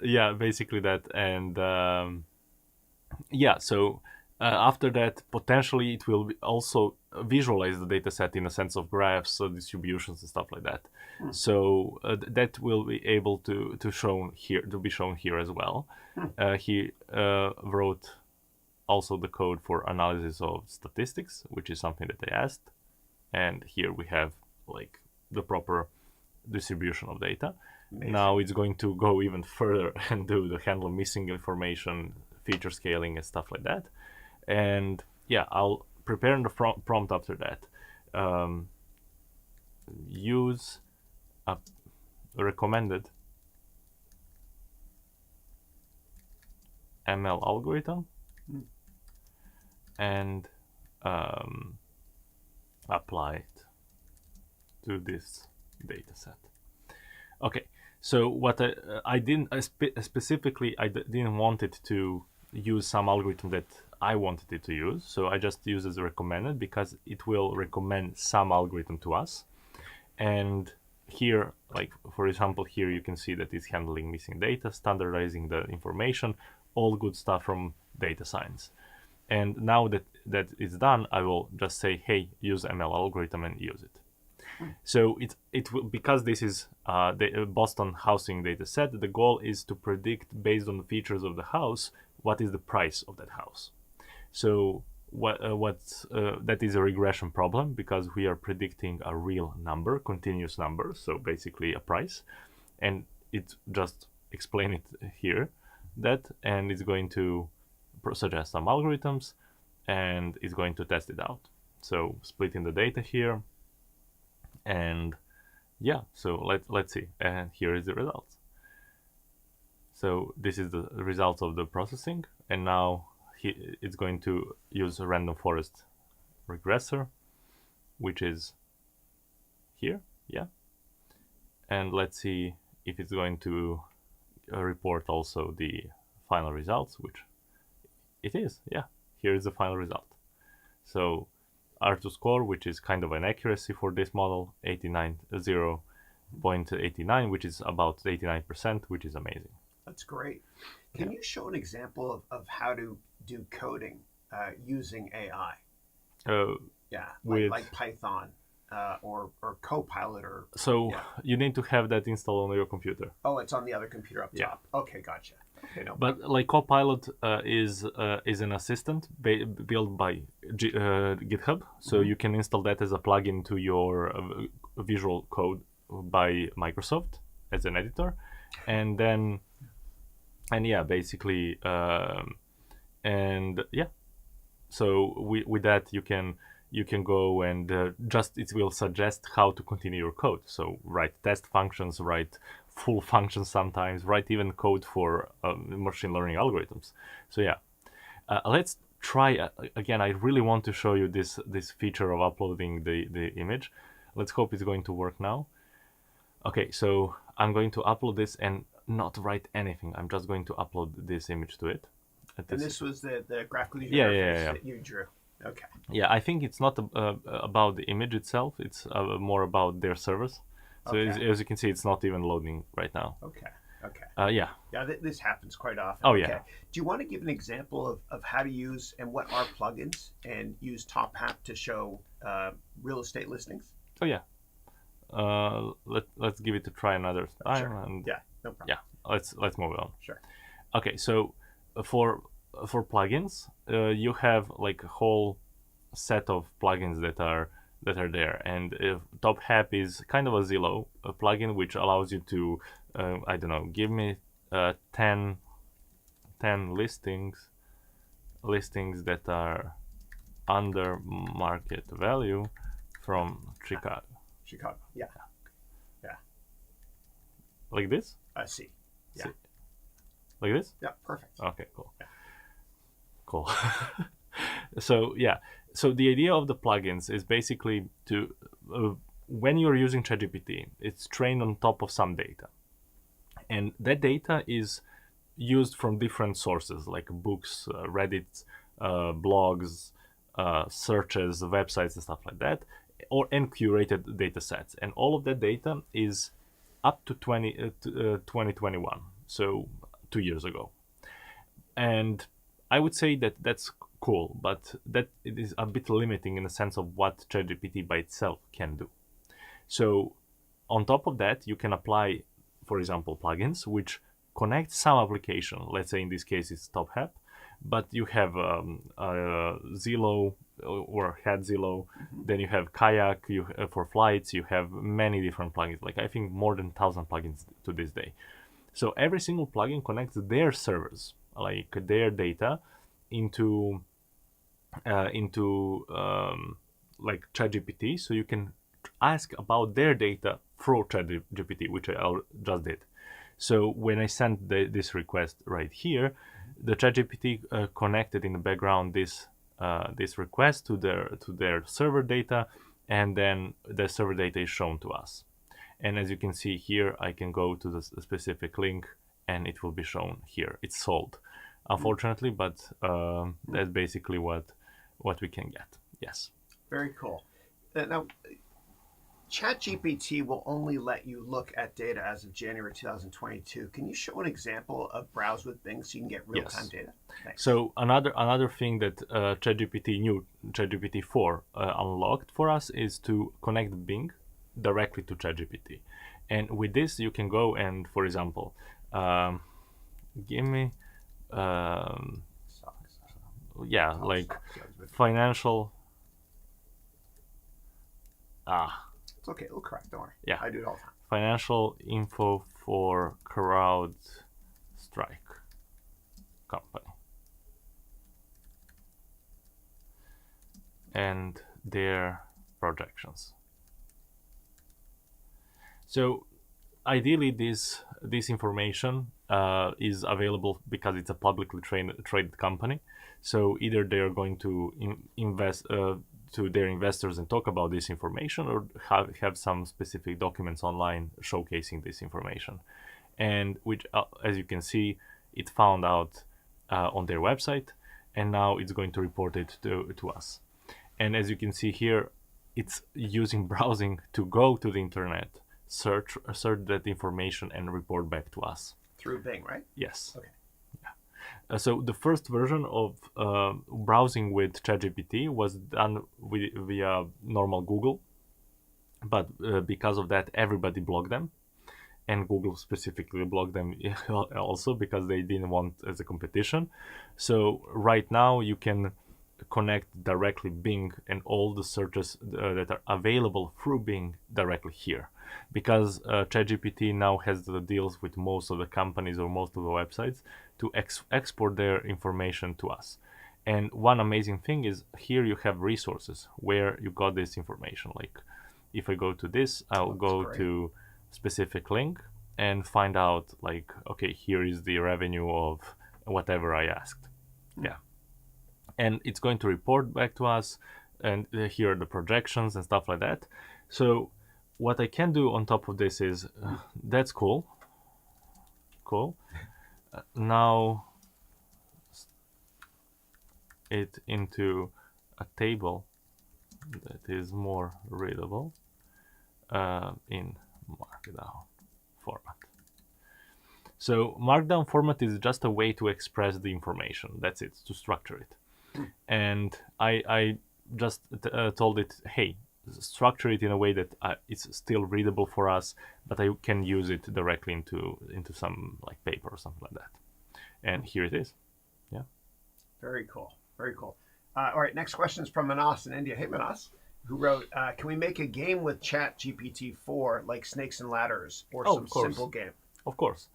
yeah, basically that. And yeah, so after that, potentially it will also visualize the data set in a sense of graphs, distributions, and stuff like that. So that will be able to be shown here as well. He wrote also the code for analysis of statistics, which is something that I asked. And here we have like the proper distribution of data. Amazing. Now it's going to go even further and do the handle missing information, feature scaling, and stuff like that. And yeah, I'll prepare the prompt after that. Use a recommended ML algorithm and apply it to this data set. Okay, so what I didn't specifically, I didn't want it to use some algorithm that I wanted it to use, so I just use as recommended because it will recommend some algorithm to us. And here, like for example, here you can see that it's handling missing data, standardizing the information, all good stuff from data science. And now that it's done, I will just say, hey, use ML algorithm and use it. So it will, because this is the Boston housing data set, the goal is to predict based on the features of the house what is the price of that house. So that is a regression problem because we are predicting a real number, continuous number, so basically a price, and it just explain it here and it's going to suggest some algorithms and it's going to test it out. So splitting the data here. And yeah, so let's see, and here is the results. So this is the results of the processing, and now it's going to use a random forest regressor, which is here, yeah. And let's see if it's going to report also the final results, which it is, yeah. Here is the final result. So R2 score, which is kind of an accuracy for this model, 0.89, which is about 89%, which is amazing. That's great. Can you show an example of how to do coding using AI? Like Python or Copilot or. So you need to have that installed on your computer. Oh, it's on the other computer up top. Okay, gotcha. Okay, no. But like Copilot is an assistant built by GitHub, so you can install that as a plugin to your Visual Code by Microsoft as an editor, and basically, so with that you can go and it will suggest how to continue your code. So write test functions, write full functions sometimes, write even code for machine learning algorithms. So yeah, let's try again. I really want to show you this feature of uploading the image. Let's hope it's going to work now. Okay, so I'm going to upload this and not write anything. I'm just going to upload this image to it. And this was the graphical user yeah. that you drew. Okay. Yeah, I think it's not about the image itself. It's more about their servers. So Okay. as you can see, it's not even loading right now. Okay. Okay. Yeah. Yeah, this happens quite often. Oh, Okay. yeah. Do you want to give an example of how to use and what are plugins and use TopHap to show real estate listings? Oh yeah. Let's give it a try another time. Sure. And Yeah, no problem. yeah, let's move on. Sure. Okay, so for plugins, you have like a whole set of plugins that are there, and TopHap is kind of a Zillow, a plugin which allows you to I don't know, give me 10 listings that are under market value from Chicago. Chicago. Yeah. Like this? I see. Yeah. See. Like this? Yeah. Perfect. Okay, cool. Yeah. Cool. So yeah, so the idea of the plugins is basically to when you're using ChatGPT, it's trained on top of some data, and that data is used from different sources like books, Reddit, blogs, searches, websites, and stuff like that, and curated data sets. And all of that data is up to 2021, so 2 years ago. And I would say that that's cool, but that it is a bit limiting in the sense of what ChatGPT by itself can do. So on top of that, you can apply, for example, plugins which connect some application. Let's say in this case it's TopHap, but you have Zillow or had Zillow, then you have Kayak, for flights, you have many different plugins, like I think more than 1,000 plugins to this day. So every single plugin connects their servers, like their data, into like ChatGPT, so you can ask about their data through ChatGPT, which I just did. So when I sent this request right here, the ChatGPT connected in the background this request to their server data, and then the server data is shown to us. And as you can see here, I can go to the specific link and it will be shown here. It's sold, unfortunately, but that's basically what we can get. Yes. Very cool. Now, ChatGPT will only let you look at data as of January 2022. Can you show an example of browse with Bing so you can get real-time data? Thanks. So another thing that ChatGPT 4 unlocked for us is to connect Bing directly to ChatGPT. And with this, you can go and, for example, give me, like financial. It's okay. It'll correct. Don't worry. Yeah. I do it all the time. Financial info for CrowdStrike company. And their projections. So ideally this information is available because it's a publicly traded company. So either they are going to invest to their investors and talk about this information, or have some specific documents online showcasing this information. And which, as you can see, it found out on their website, and now it's going to report it to us. And as you can see here, it's using browsing to go to the internet, search that information, and report back to us. Through Bing, right? Yes. Okay. So the first version of browsing with ChatGPT was done via normal Google, but because of that, everybody blocked them, and Google specifically blocked them also because they didn't want as a competition. So right now you can connect directly Bing and all the searches that are available through Bing directly here, because ChatGPT now has the deals with most of the companies or most of the websites to export their information to us. And one amazing thing is here you have resources where you got this information. Like if I go to this, I'll go to specific link and find out, like, okay, here is the revenue of whatever I asked. Yeah. and it's going to report back to us, and here are the projections and stuff like that. So what I can do on top of this is that's cool. Now it into a table that is more readable in Markdown format. So Markdown format is just a way to express the information. That's it, to structure it. And I just told it, hey, structure it in a way that it's still readable for us, but I can use it directly into some like paper or something like that. And here it is. Yeah. Very cool. Very cool. All right. Next question is from Manas in India. Hey, Manas, who wrote, can we make a game with ChatGPT 4 like Snakes and Ladders or some simple game? Of course.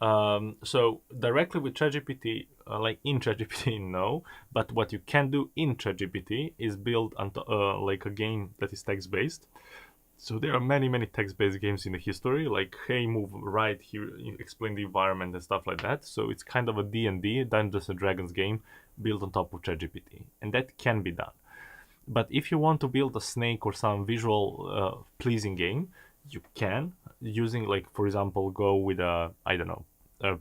So directly with ChatGPT, like in ChatGPT, no. But what you can do in ChatGPT is build like a game that is text-based. So there are many text-based games in the history, like hey, move right here, explain the environment and stuff like that. So it's kind of a D&D, Dungeons and Dragons game built on top of ChatGPT, and that can be done. But if you want to build a snake or some visual pleasing game, you can, using like, for example, go with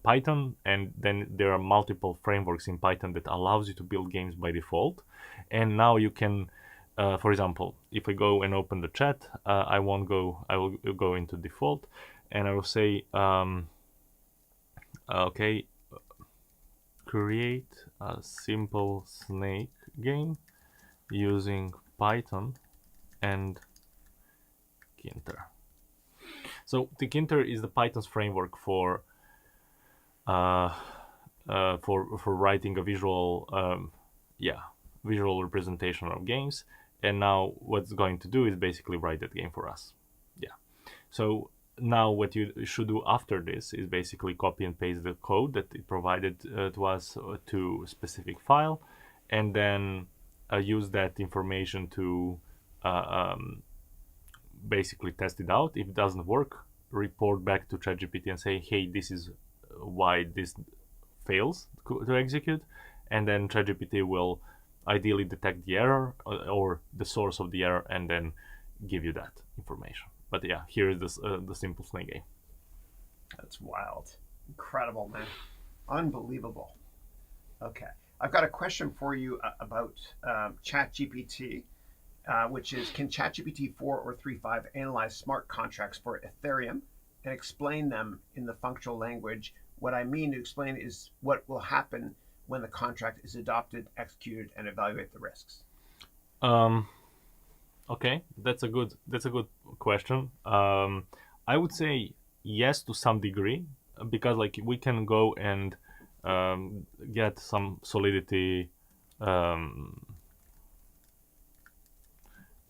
Python, and then there are multiple frameworks in Python that allows you to build games by default. And now you can, for example, if I go and open the chat, I will go into default, and I will say, okay, create a simple snake game using Python and Tkinter. So Tkinter is the Python's framework for writing a visual representation of games. And now what's going to do is basically write that game for us. Yeah. So now what you should do after this is basically copy and paste the code that it provided to us to a specific file, and then use that information to basically test it out. If it doesn't work, report back to ChatGPT and say, hey, this is why this fails to execute, and then ChatGPT will ideally detect the error or the source of the error and then give you that information. But yeah, here is the simple snake game. That's wild. Incredible, man. Unbelievable. Okay. I've got a question for you about ChatGPT, which is, can ChatGPT 4 or 3.5 analyze smart contracts for Ethereum and explain them in the functional language? What I mean to explain is what will happen when the contract is adopted, executed, and evaluate the risks. Okay, that's a good question. I would say yes to some degree, because like we can go and get some solidity,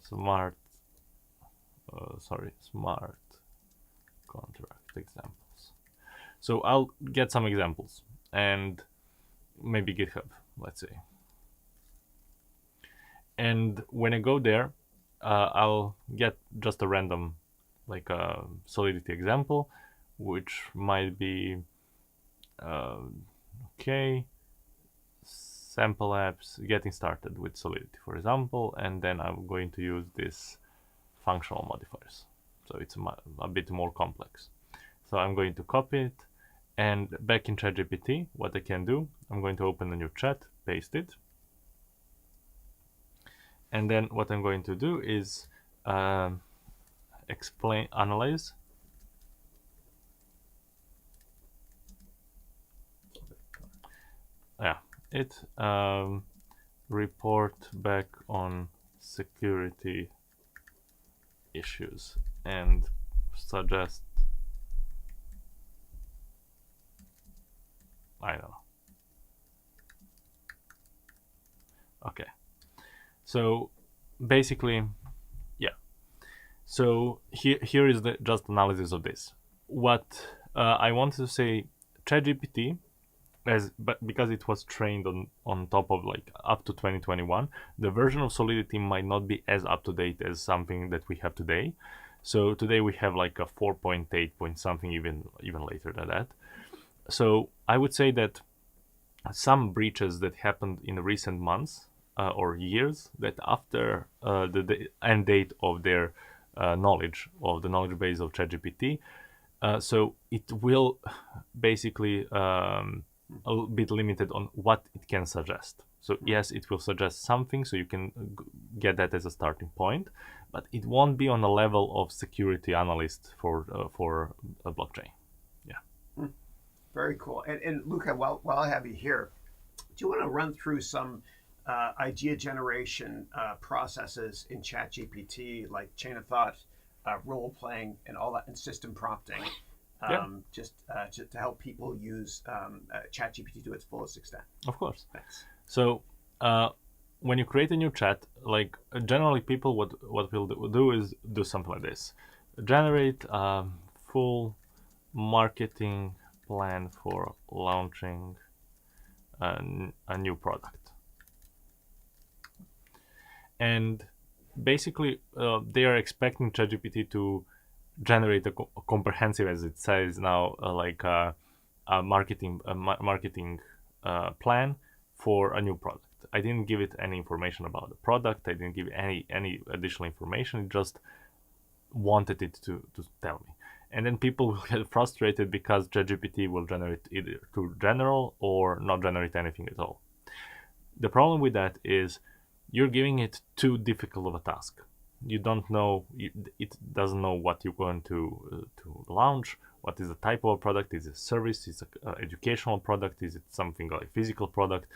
smart contract examples. So I'll get some examples and maybe GitHub, let's say. And when I go there, I'll get just a random, like a Solidity example, which might be, okay, sample apps, getting started with Solidity, for example, and then I'm going to use this functional modifiers. So it's a bit more complex. So I'm going to copy it, and back in ChatGPT, what I can do, I'm going to open a new chat, paste it, and then what I'm going to do is analyze. Yeah, it report back on security issues and suggest, I don't know. Okay. So basically, yeah. So here is the just analysis of this. What I wanted to say, ChatGPT, because it was trained on top of like up to 2021, the version of Solidity might not be as up to date as something that we have today. So today we have like a 4.8 point something, even later than that. So I would say that some breaches that happened in recent months or years, that after the end date of their knowledge, of the knowledge base of ChatGPT, so it will basically a bit limited on what it can suggest. So yes, it will suggest something, so you can get that as a starting point, but it won't be on a level of security analyst for a blockchain. Yeah. Very cool. And Luka, while I have you here, do you want to run through some idea generation processes in ChatGPT, like chain of thought, role playing, and all that, and system prompting, just to help people use ChatGPT to its fullest extent? Of course. Thanks. So when you create a new chat, like generally people what will do is do something like this: generate a full marketing plan for launching a new product. And basically they are expecting ChatGPT to generate a comprehensive, as it says now, a marketing plan for a new product. I didn't give it any information about the product. I didn't give any additional information. It just wanted it to tell me. And then people will get frustrated because ChatGPT will generate either too general or not generate anything at all. The problem with that is you're giving it too difficult of a task. You don't know, it doesn't know what you're going to launch, what is the type of product, is it a service, is it an educational product, is it something like a physical product.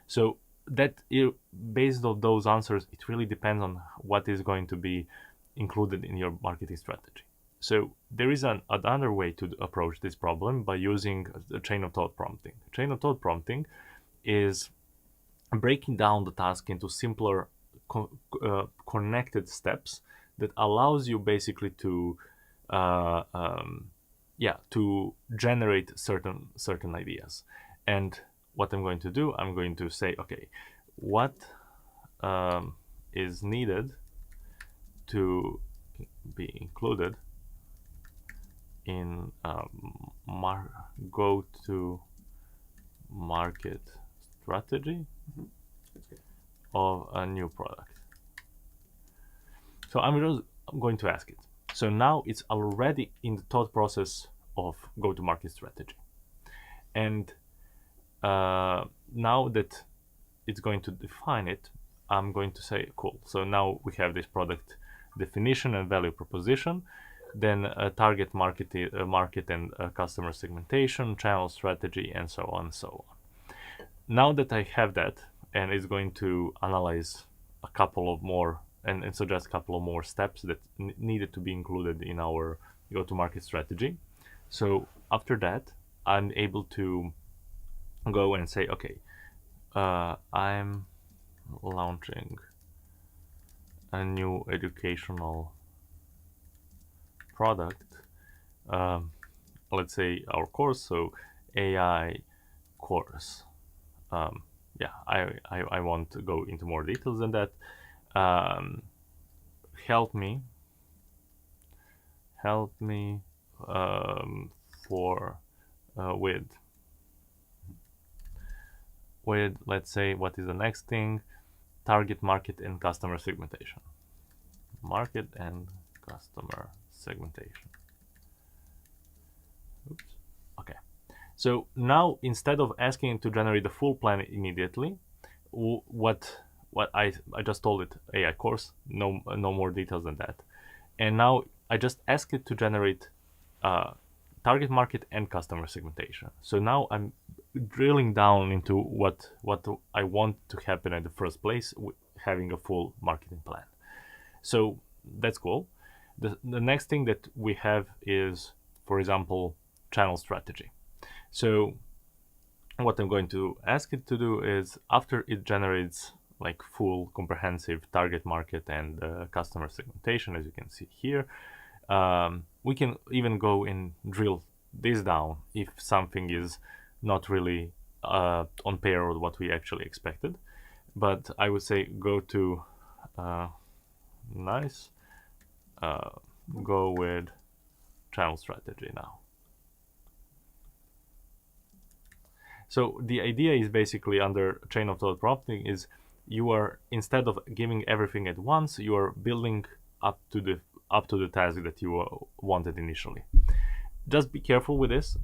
So that based on those answers, it really depends on what is going to be included in your marketing strategy. So there is another way to approach this problem by using the chain of thought prompting. Chain of thought prompting is breaking down the task into simpler connected steps that allows you basically to to generate certain ideas. And what I'm going to do, I'm going to say, okay, what is needed to be included in go to market strategy of a new product. So I'm going to ask it. So now it's already in the thought process of go-to-market strategy. And now that it's going to define it, I'm going to say, cool. So now we have this product definition and value proposition, then a target market and customer segmentation, channel strategy, and so on and so on. Now that I have that, and it's going to analyze a couple of more and suggest a couple of more steps that needed to be included in our go-to-market strategy. So after that, I'm able to go and say, okay, I'm launching a new educational product, let's say our course, so AI course. I won't go into more details than that. Help me with let's say, what is the next thing? Target market and customer segmentation. Market and customer segmentation. Oops. Okay. So now, instead of asking it to generate the full plan immediately, what I just told it AI course, no more details than that. And now I just ask it to generate target market and customer segmentation. So now I'm drilling down into what I want to happen in the first place, having a full marketing plan. So that's cool. The next thing that we have is, for example, channel strategy. So what I'm going to ask it to do is, after it generates like full comprehensive target market and customer segmentation, as you can see here, we can even go and drill this down if something is not really on pair with what we actually expected. But I would say go to go with channel strategy now. So the idea is basically under chain of thought prompting is you are, instead of giving everything at once, you are building up to the task that you wanted initially. Just be careful with this,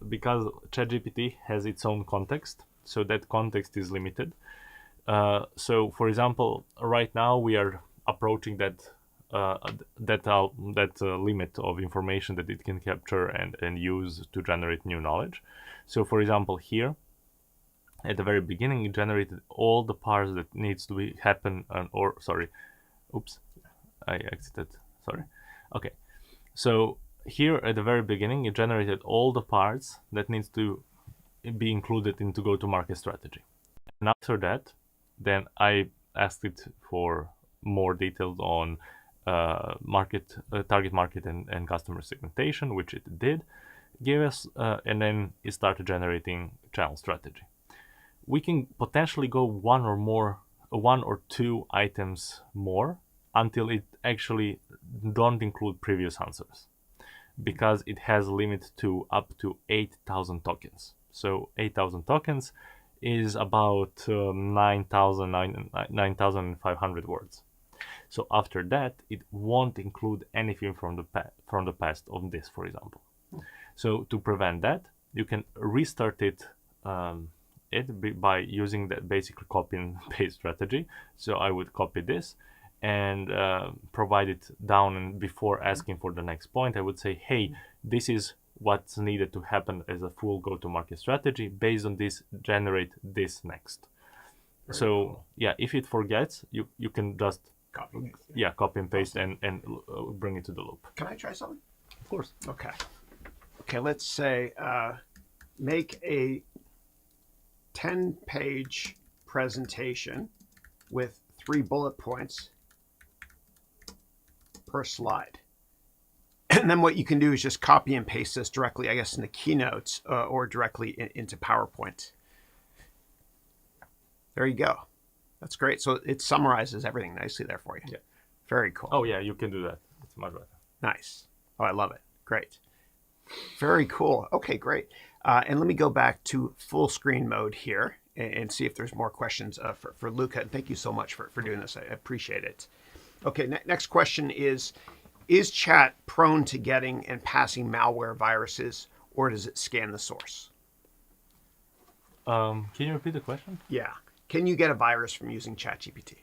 because ChatGPT has its own context, so that context is limited. So, for example, right now we are approaching that limit of information that it can capture and use to generate new knowledge. So, for example, here at the very beginning, it generated all the parts that needs to happen. Oops, I exited. Sorry. Okay, so here at the very beginning, it generated all the parts that needs to be included into go-to-market strategy. And after that, then I asked it for more details on target market and customer segmentation, which it did give us, and then it started generating channel strategy. We can potentially go one or two items more until it actually don't include previous answers, because it has a limit to up to 8,000 tokens. So 8,000 tokens is about 9,500 words. So after that, it won't include anything from the past of this, for example. So to prevent that, you can restart it by using that basic copy and paste strategy. So I would copy this and provide it down, and before asking for the next point, I would say, hey, this is what's needed to happen as a full go-to-market strategy. Based on this, generate this next. Very cool. Yeah, if it forgets, you can just copy and paste and bring it to the loop. Can I try something? Of course. Okay, let's say make a 10-page presentation with 3 bullet points per slide. And then what you can do is just copy and paste this directly, I guess, in the keynotes or directly into PowerPoint. There you go. That's great. So it summarizes everything nicely there for you. Yeah. Very cool. Oh, yeah, you can do that. It's much better. Nice. Oh, I love it. Great. Very cool. Okay, great. And let me go back to full screen mode here and see if there's more questions for Luka. And thank you so much for doing this. I appreciate it. Okay, next question is chat prone to getting and passing malware viruses, or does it scan the source? Can you repeat the question? Yeah. Can you get a virus from using ChatGPT?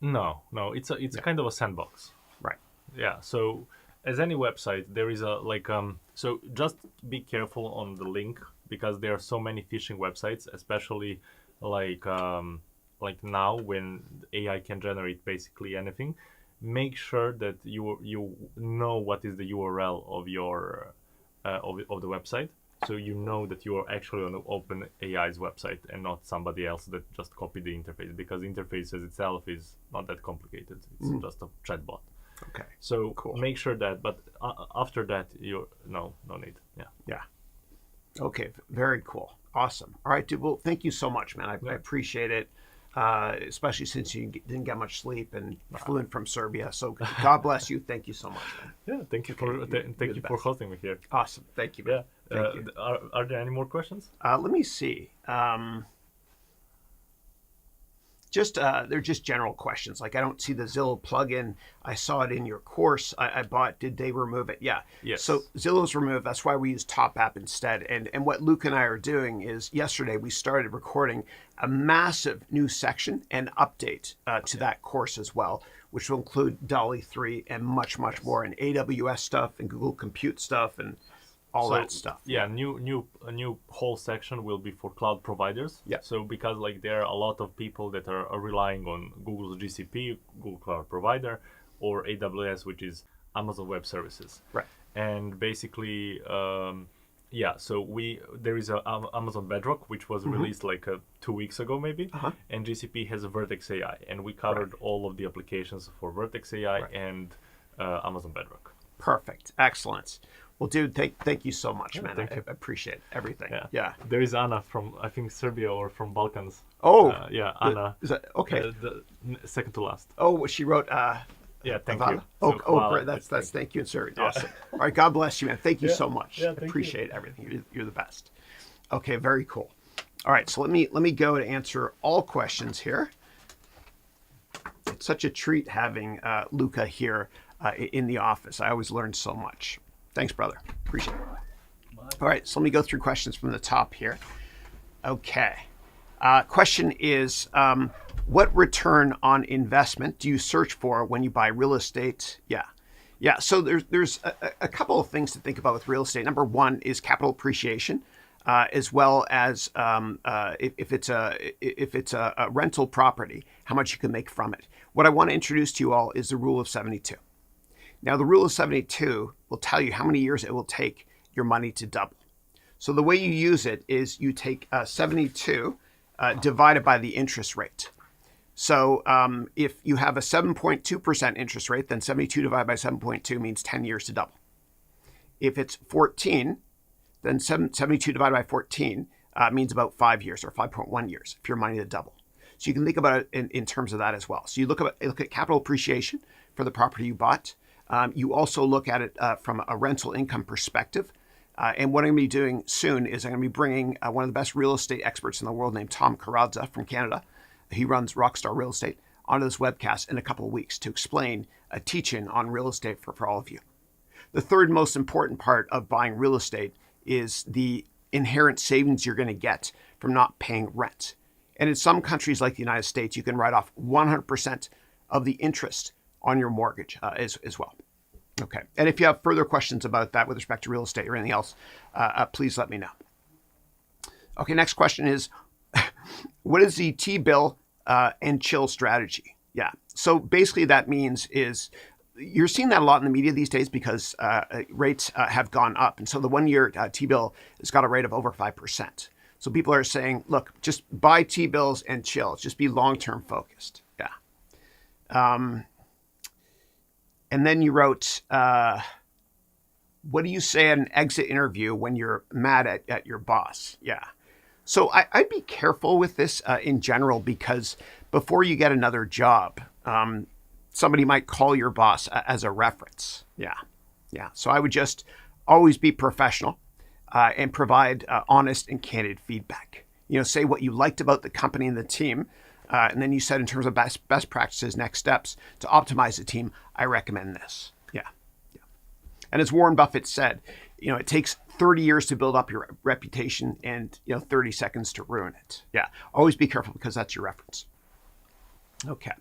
No. It's kind of a sandbox. Right. Yeah. So as any website, there is so just be careful on the link, because there are so many phishing websites, especially like now when AI can generate basically anything. Make sure that you know what is the URL of your of the website, so you know that you are actually on OpenAI's website and not somebody else that just copied the interface, because the interface as itself is not that complicated. It's just a chatbot. Okay. So cool. Make sure that, but after that, no need. Yeah. Okay. Very cool. Awesome. All right, dude. Well, thank you so much, man. I appreciate it. Especially since you didn't get much sleep and flew in from Serbia. So God bless you. Thank you so much, man. Yeah, thank you for hosting me here. Awesome. Thank you, man. Yeah. Thank you. Are there any more questions? Let me see. They're just general questions. Like, I don't see the Zillow plugin. I saw it in your course I bought. Did they remove it? Yeah. Yes. So Zillow's removed. That's why we use Top App instead. And what Luke and I are doing is, yesterday we started recording a massive new section and update to that course as well, which will include DALL-E 3 and much more, and AWS stuff and Google Compute stuff and all that stuff. Yeah, a new whole section will be for cloud providers. Yeah. So because there are a lot of people that are relying on Google's GCP, Google Cloud Provider, or AWS, which is Amazon Web Services. Right. And basically, so there is a Amazon Bedrock, which was released 2 weeks ago maybe, and GCP has a Vertex AI, and we covered all of the applications for Vertex AI and Amazon Bedrock. Perfect. Excellent. Well, dude, thank you so much, man. I appreciate everything. Yeah. There is Anna from, I think, Serbia or from Balkans. Oh. Anna. Is that okay? The second to last. Oh, she wrote. Thank you. Great. That's thank you in Serbian. Awesome. All right. God bless you, man. Thank you so much. Yeah, thank appreciate everything. You're the best. Okay, very cool. All right, so let me go to answer all questions here. It's such a treat having Luka here in the office. I always learn so much. Thanks, brother. Appreciate it. All right, so let me go through questions from the top here. Okay. Question is, what return on investment do you search for when you buy real estate? Yeah. So there's a couple of things to think about with real estate. Number one is capital appreciation, as well as if it's a rental property, how much you can make from it. What I want to introduce to you all is the rule of 72. Now, the rule of 72 will tell you how many years it will take your money to double. So the way you use it is you take 72 divided by the interest rate. So if you have a 7.2% interest rate, then 72 divided by 7.2 means 10 years to double. If it's 14, then 72 divided by 14 means about 5 years or 5.1 years for your money to double. So you can think about it in terms of that as well. So you look at capital appreciation for the property you bought. You also look at it from a rental income perspective. And what I'm going to be doing soon is I'm going to be bringing one of the best real estate experts in the world named Tom Karadza from Canada. He runs Rockstar Real Estate onto this webcast in a couple of weeks to explain a teaching on real estate for all of you. The third most important part of buying real estate is the inherent savings you're going to get from not paying rent. And in some countries like the United States, you can write off 100% of the interest on your mortgage as well. Okay. And if you have further questions about that with respect to real estate or anything else, please let me know. Okay. Next question is, what is the T-bill and chill strategy? Yeah. So basically that means is you're seeing that a lot in the media these days because rates have gone up. And so the 1-year T-bill has got a rate of over 5%. So people are saying, look, just buy T-bills and chill. Just be long-term focused. Yeah. And then you wrote, what do you say at an exit interview when you're mad at your boss? Yeah. So I'd be careful with this in general, because before you get another job, somebody might call your boss as a reference. Yeah. So I would just always be professional and provide honest and candid feedback. Say what you liked about the company and the team. And then you said in terms of best practices, next steps to optimize the team, I recommend this. Yeah. And as Warren Buffett said, it takes 30 years to build up your reputation and 30 seconds to ruin it. Yeah. Always be careful because that's your reference. Okay.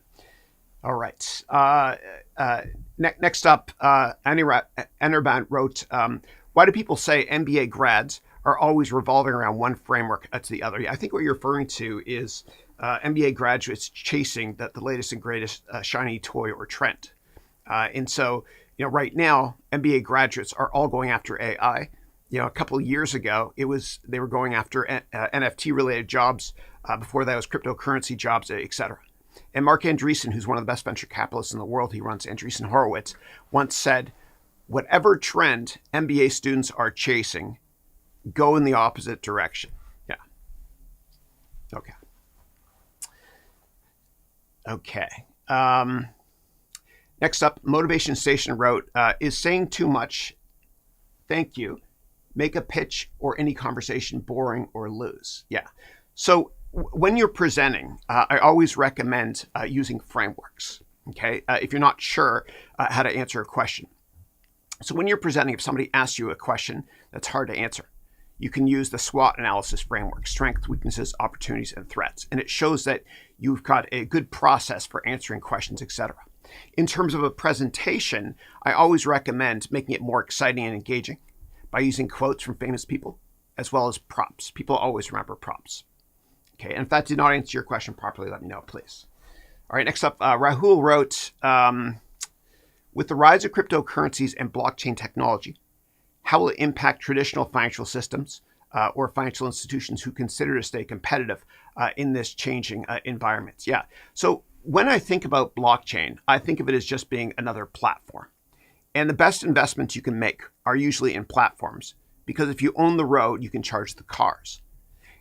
All right. Next up, Anirban wrote, why do people say MBA grads are always revolving around one framework to the other? Yeah, I think what you're referring to is MBA graduates chasing the latest and greatest shiny toy or trend. And so, right now, MBA graduates are all going after AI. A couple of years ago, they were going after NFT-related jobs. Before that was cryptocurrency jobs, et cetera. And Mark Andreessen, who's one of the best venture capitalists in the world, he runs Andreessen Horowitz, once said, whatever trend MBA students are chasing, go in the opposite direction. Yeah. Okay. Next up, Motivation Station wrote, is saying too much, thank you, make a pitch or any conversation boring or lose? Yeah. So when you're presenting, I always recommend using frameworks, okay? If you're not sure how to answer a question. So when you're presenting, if somebody asks you a question that's hard to answer, you can use the SWOT analysis framework, strengths, weaknesses, opportunities, and threats. And it shows that you've got a good process for answering questions, etc. In terms of a presentation, I always recommend making it more exciting and engaging by using quotes from famous people, as well as props. People always remember props. Okay, and if that did not answer your question properly, let me know, please. All right, next up, Rahul wrote, with the rise of cryptocurrencies and blockchain technology, how will it impact traditional financial systems or financial institutions who consider to stay competitive in this changing environment? Yeah, so when I think about blockchain, I think of it as just being another platform. And the best investments you can make are usually in platforms, because if you own the road, you can charge the cars.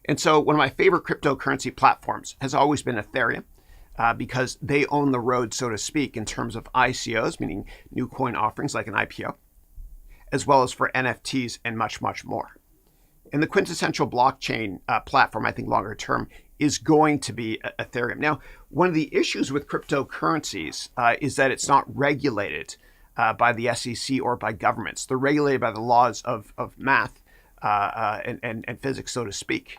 And so one of my favorite cryptocurrency platforms has always been Ethereum, because they own the road, so to speak, in terms of ICOs, meaning new coin offerings like an IPO, as well as for NFTs and much, much more. And the quintessential blockchain platform, I think longer term, is going to be Ethereum. Now, one of the issues with cryptocurrencies is that it's not regulated by the SEC or by governments. They're regulated by the laws of math and physics, so to speak.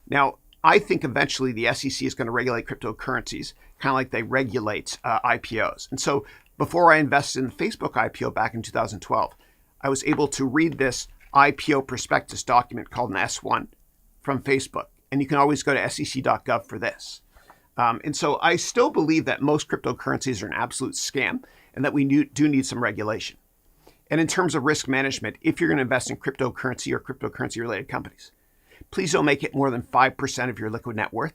Now, I think eventually the SEC is going to regulate cryptocurrencies, kind of like they regulate IPOs. And so before I invested in the Facebook IPO back in 2012, I was able to read this IPO prospectus document called an S1 from Facebook. And you can always go to sec.gov for this. And so I still believe that most cryptocurrencies are an absolute scam and that we do need some regulation. And in terms of risk management, if you're going to invest in cryptocurrency or cryptocurrency related companies, please don't make it more than 5% of your liquid net worth.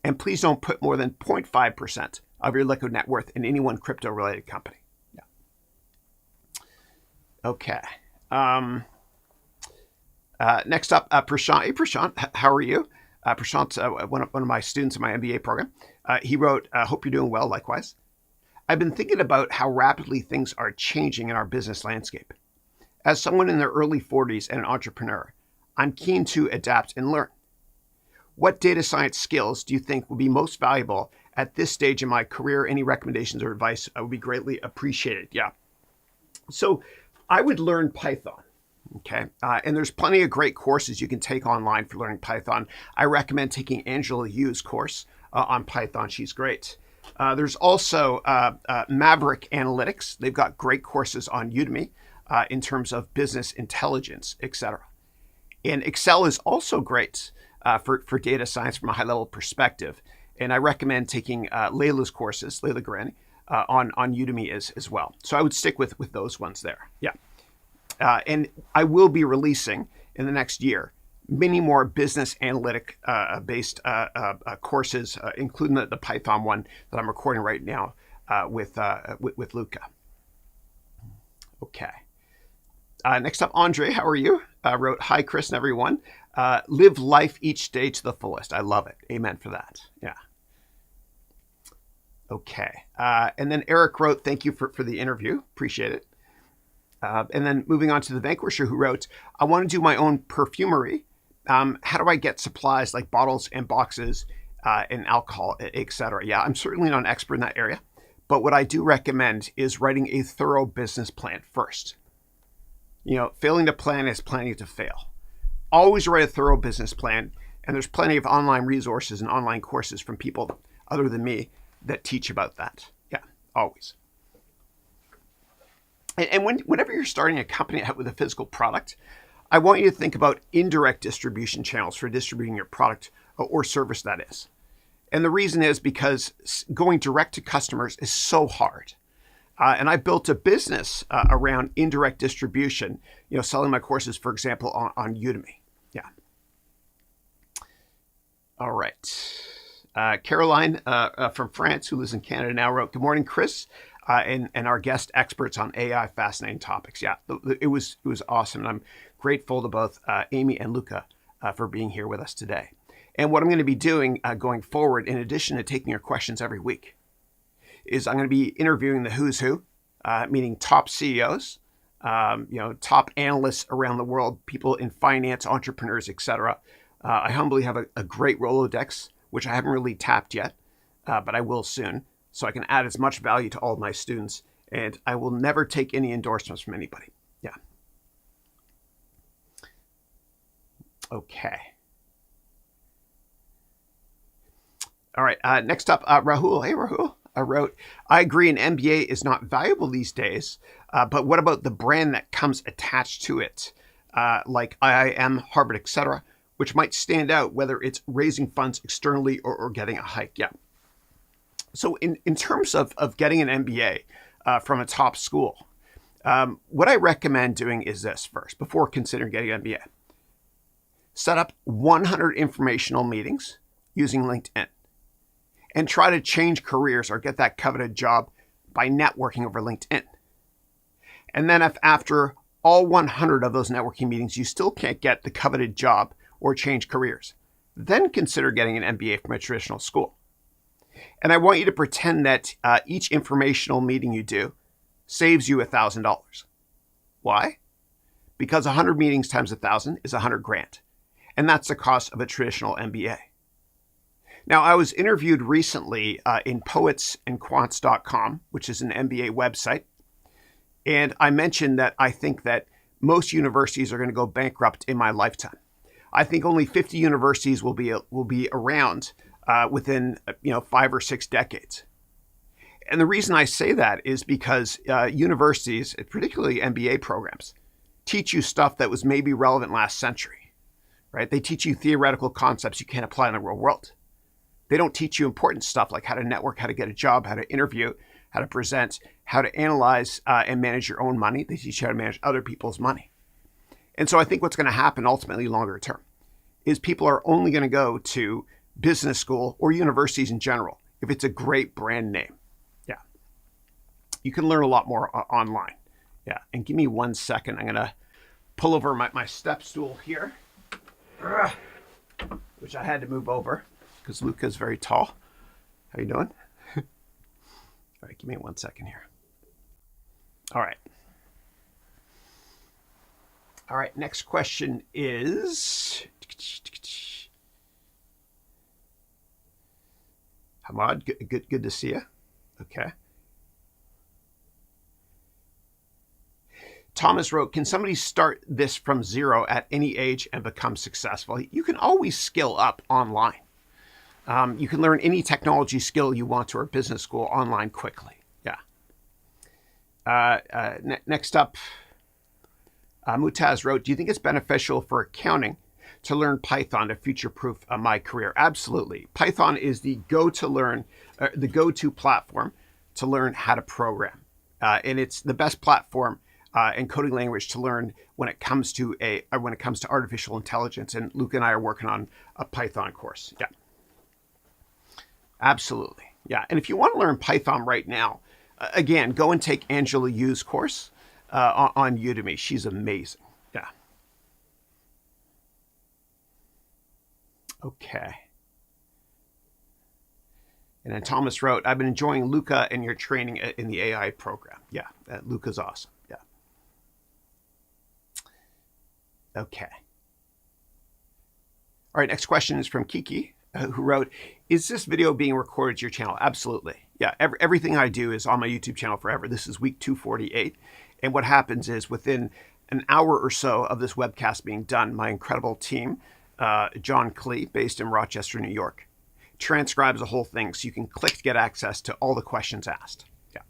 And please don't put more than 0.5% of your liquid net worth in any one crypto related company. Yeah. Okay. Next up, Prashant. Hey, Prashant, how are you? Prashant's one of my students in my MBA program. He wrote, hope you're doing well, likewise. I've been thinking about how rapidly things are changing in our business landscape. As someone in their early 40s and an entrepreneur, I'm keen to adapt and learn. What data science skills do you think will be most valuable at this stage in my career? Any recommendations or advice would be greatly appreciated. Yeah. So I would learn Python. Okay. And there's plenty of great courses you can take online for learning Python. I recommend taking Angela Yu's course on Python. She's great. There's also Maverick Analytics. They've got great courses on Udemy in terms of business intelligence, etc. And Excel is also great for data science from a high-level perspective. And I recommend taking Layla's courses, Layla Garani, on Udemy as well. So I would stick with those ones there. Yeah. And I will be releasing in the next year many more business analytic based courses, including the Python one that I'm recording right now with Luka. Okay. Next up, Andre, how are you? Wrote, hi, Chris and everyone. Live life each day to the fullest. I love it. Amen for that. Yeah. Okay. And then Eric wrote, thank you for the interview. Appreciate it. And then moving on to the Vanquisher, who wrote, I want to do my own perfumery. How do I get supplies like bottles and boxes and alcohol, etc.? Yeah, I'm certainly not an expert in that area. But what I do recommend is writing a thorough business plan first. You know, failing to plan is planning to fail. Always write a thorough business plan. And there's plenty of online resources and online courses from people other than me that teach about that. Yeah, always. And whenever you're starting a company out with a physical product, I want you to think about indirect distribution channels for distributing your product or service, that is. And the reason is because going direct to customers is so hard. And I built a business around indirect distribution, you know, selling my courses, for example, on Udemy. Yeah. All right. Caroline from France, who lives in Canada now, wrote, good morning, Chris. And our guest experts on AI, fascinating topics. Yeah, it was awesome. And I'm grateful to both Amy and Luka for being here with us today. And what I'm going to be doing going forward, in addition to taking your questions every week, is I'm going to be interviewing the who's who, meaning top CEOs, top analysts around the world, people in finance, entrepreneurs, etc. I humbly have a great Rolodex, which I haven't really tapped yet, but I will soon. So I can add as much value to all of my students, and I will never take any endorsements from anybody. Yeah. Okay. All right. Next up, Rahul. Hey, Rahul. Wrote, I agree an MBA is not valuable these days, but what about the brand that comes attached to it, like IIM, Harvard, etc., which might stand out whether it's raising funds externally or getting a hike? Yeah. So in terms of getting an MBA from a top school, what I recommend doing is this first, before considering getting an MBA. Set up 100 informational meetings using LinkedIn and try to change careers or get that coveted job by networking over LinkedIn. And then if after all 100 of those networking meetings, you still can't get the coveted job or change careers, then consider getting an MBA from a traditional school. And I want you to pretend that each informational meeting you do saves you $1,000. Why? because 100 meetings times 1,000 is 100 grand. And that's the cost of a traditional MBA. Now, I was interviewed recently in poetsandquants.com, which is an MBA website. And I mentioned that I think that most universities are going to go bankrupt in my lifetime. I think only 50 universities will be around within 5 or 6 decades. And the reason I say that is because universities, particularly MBA programs, teach you stuff that was maybe relevant last century, right? They teach you theoretical concepts you can't apply in the real world. They don't teach you important stuff like how to network, how to get a job, how to interview, how to present, how to analyze and manage your own money. They teach you how to manage other people's money. And so I think what's going to happen ultimately longer term is people are only going to go to business school or universities in general if it's a great brand name. Yeah. You can learn a lot more online. Yeah. And give me 1 second. I'm going to pull over my step stool here, which I had to move over because Luka is very tall. How you doing? All right, give me 1 second here. All right. All right, next question is Hamad, good to see you. Okay. Thomas wrote, can somebody start this from zero at any age and become successful? You can always skill up online. You can learn any technology skill you want to or business school online quickly. Yeah. Next up, Mutaz wrote, do you think it's beneficial for accounting to learn Python to future-proof my career? Absolutely. Python is the go-to platform to learn how to program. And it's the best platform and coding language to learn when it comes to artificial intelligence. And Luke and I are working on a Python course. Yeah. Absolutely. Yeah. And if you want to learn Python right now, again, go and take Angela Yu's course on Udemy. She's amazing. Yeah. Okay. And then Thomas wrote, I've been enjoying Luka and your training in the AI program. Yeah. Luka's awesome. Yeah. Okay. All right. Next question is from Kiki, who wrote, is this video being recorded to your channel? Absolutely. Yeah, everything I do is on my YouTube channel forever. This is week 248. And what happens is within an hour or so of this webcast being done, my incredible team, John Klee, based in Rochester, New York, transcribes the whole thing so you can click to get access to all the questions asked. Yeah.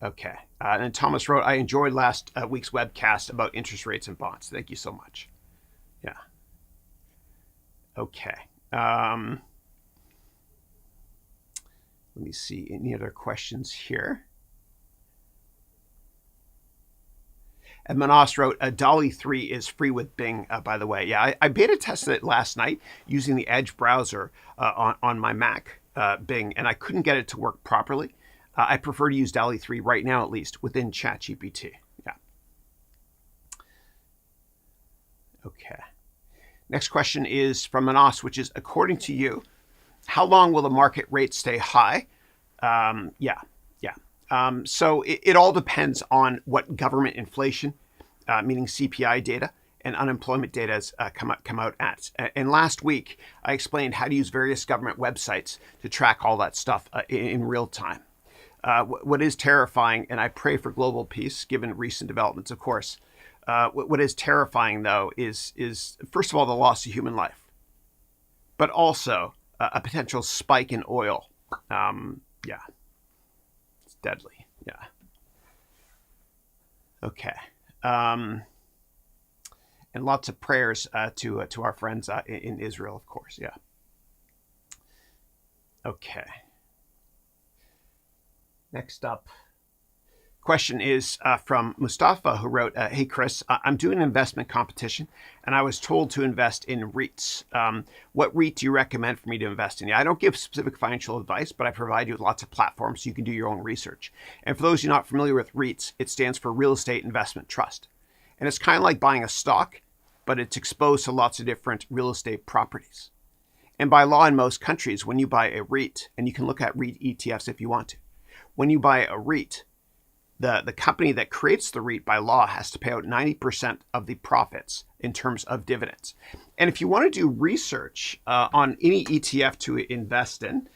Okay. And then Thomas wrote, I enjoyed last week's webcast about interest rates and bonds. Thank you so much. Yeah. Okay. Let me see any other questions here. And Manas wrote, DALL-E 3 is free with Bing, by the way. Yeah, I beta tested it last night using the Edge browser on my Mac, Bing, and I couldn't get it to work properly. I prefer to use DALL-E 3 right now, at least, within ChatGPT. Yeah. Okay. Next question is from Manas, which is, according to you, how long will the market rate stay high? Yeah. So it all depends on what government inflation, meaning CPI data, and unemployment data has come out at. And last week, I explained how to use various government websites to track all that stuff in real time. What is terrifying, and I pray for global peace, given recent developments, of course, what is terrifying, though, is first of all, the loss of human life, but also a potential spike in oil. Yeah. It's deadly. Yeah. Okay. And lots of prayers to our friends in Israel, of course. Yeah. Okay. Next up. Question is from Mustafa, who wrote, hey, Chris, I'm doing an investment competition, and I was told to invest in REITs. What REIT do you recommend for me to invest in? Yeah, I don't give specific financial advice, but I provide you with lots of platforms so you can do your own research. And for those who are not familiar with REITs, it stands for Real Estate Investment Trust. And it's kind of like buying a stock, but it's exposed to lots of different real estate properties. And by law in most countries, when you buy a REIT, and you can look at REIT ETFs if you want to, when you buy a REIT, the company that creates the REIT by law has to pay out 90% of the profits in terms of dividends. And if you want to do research on any ETF to invest in,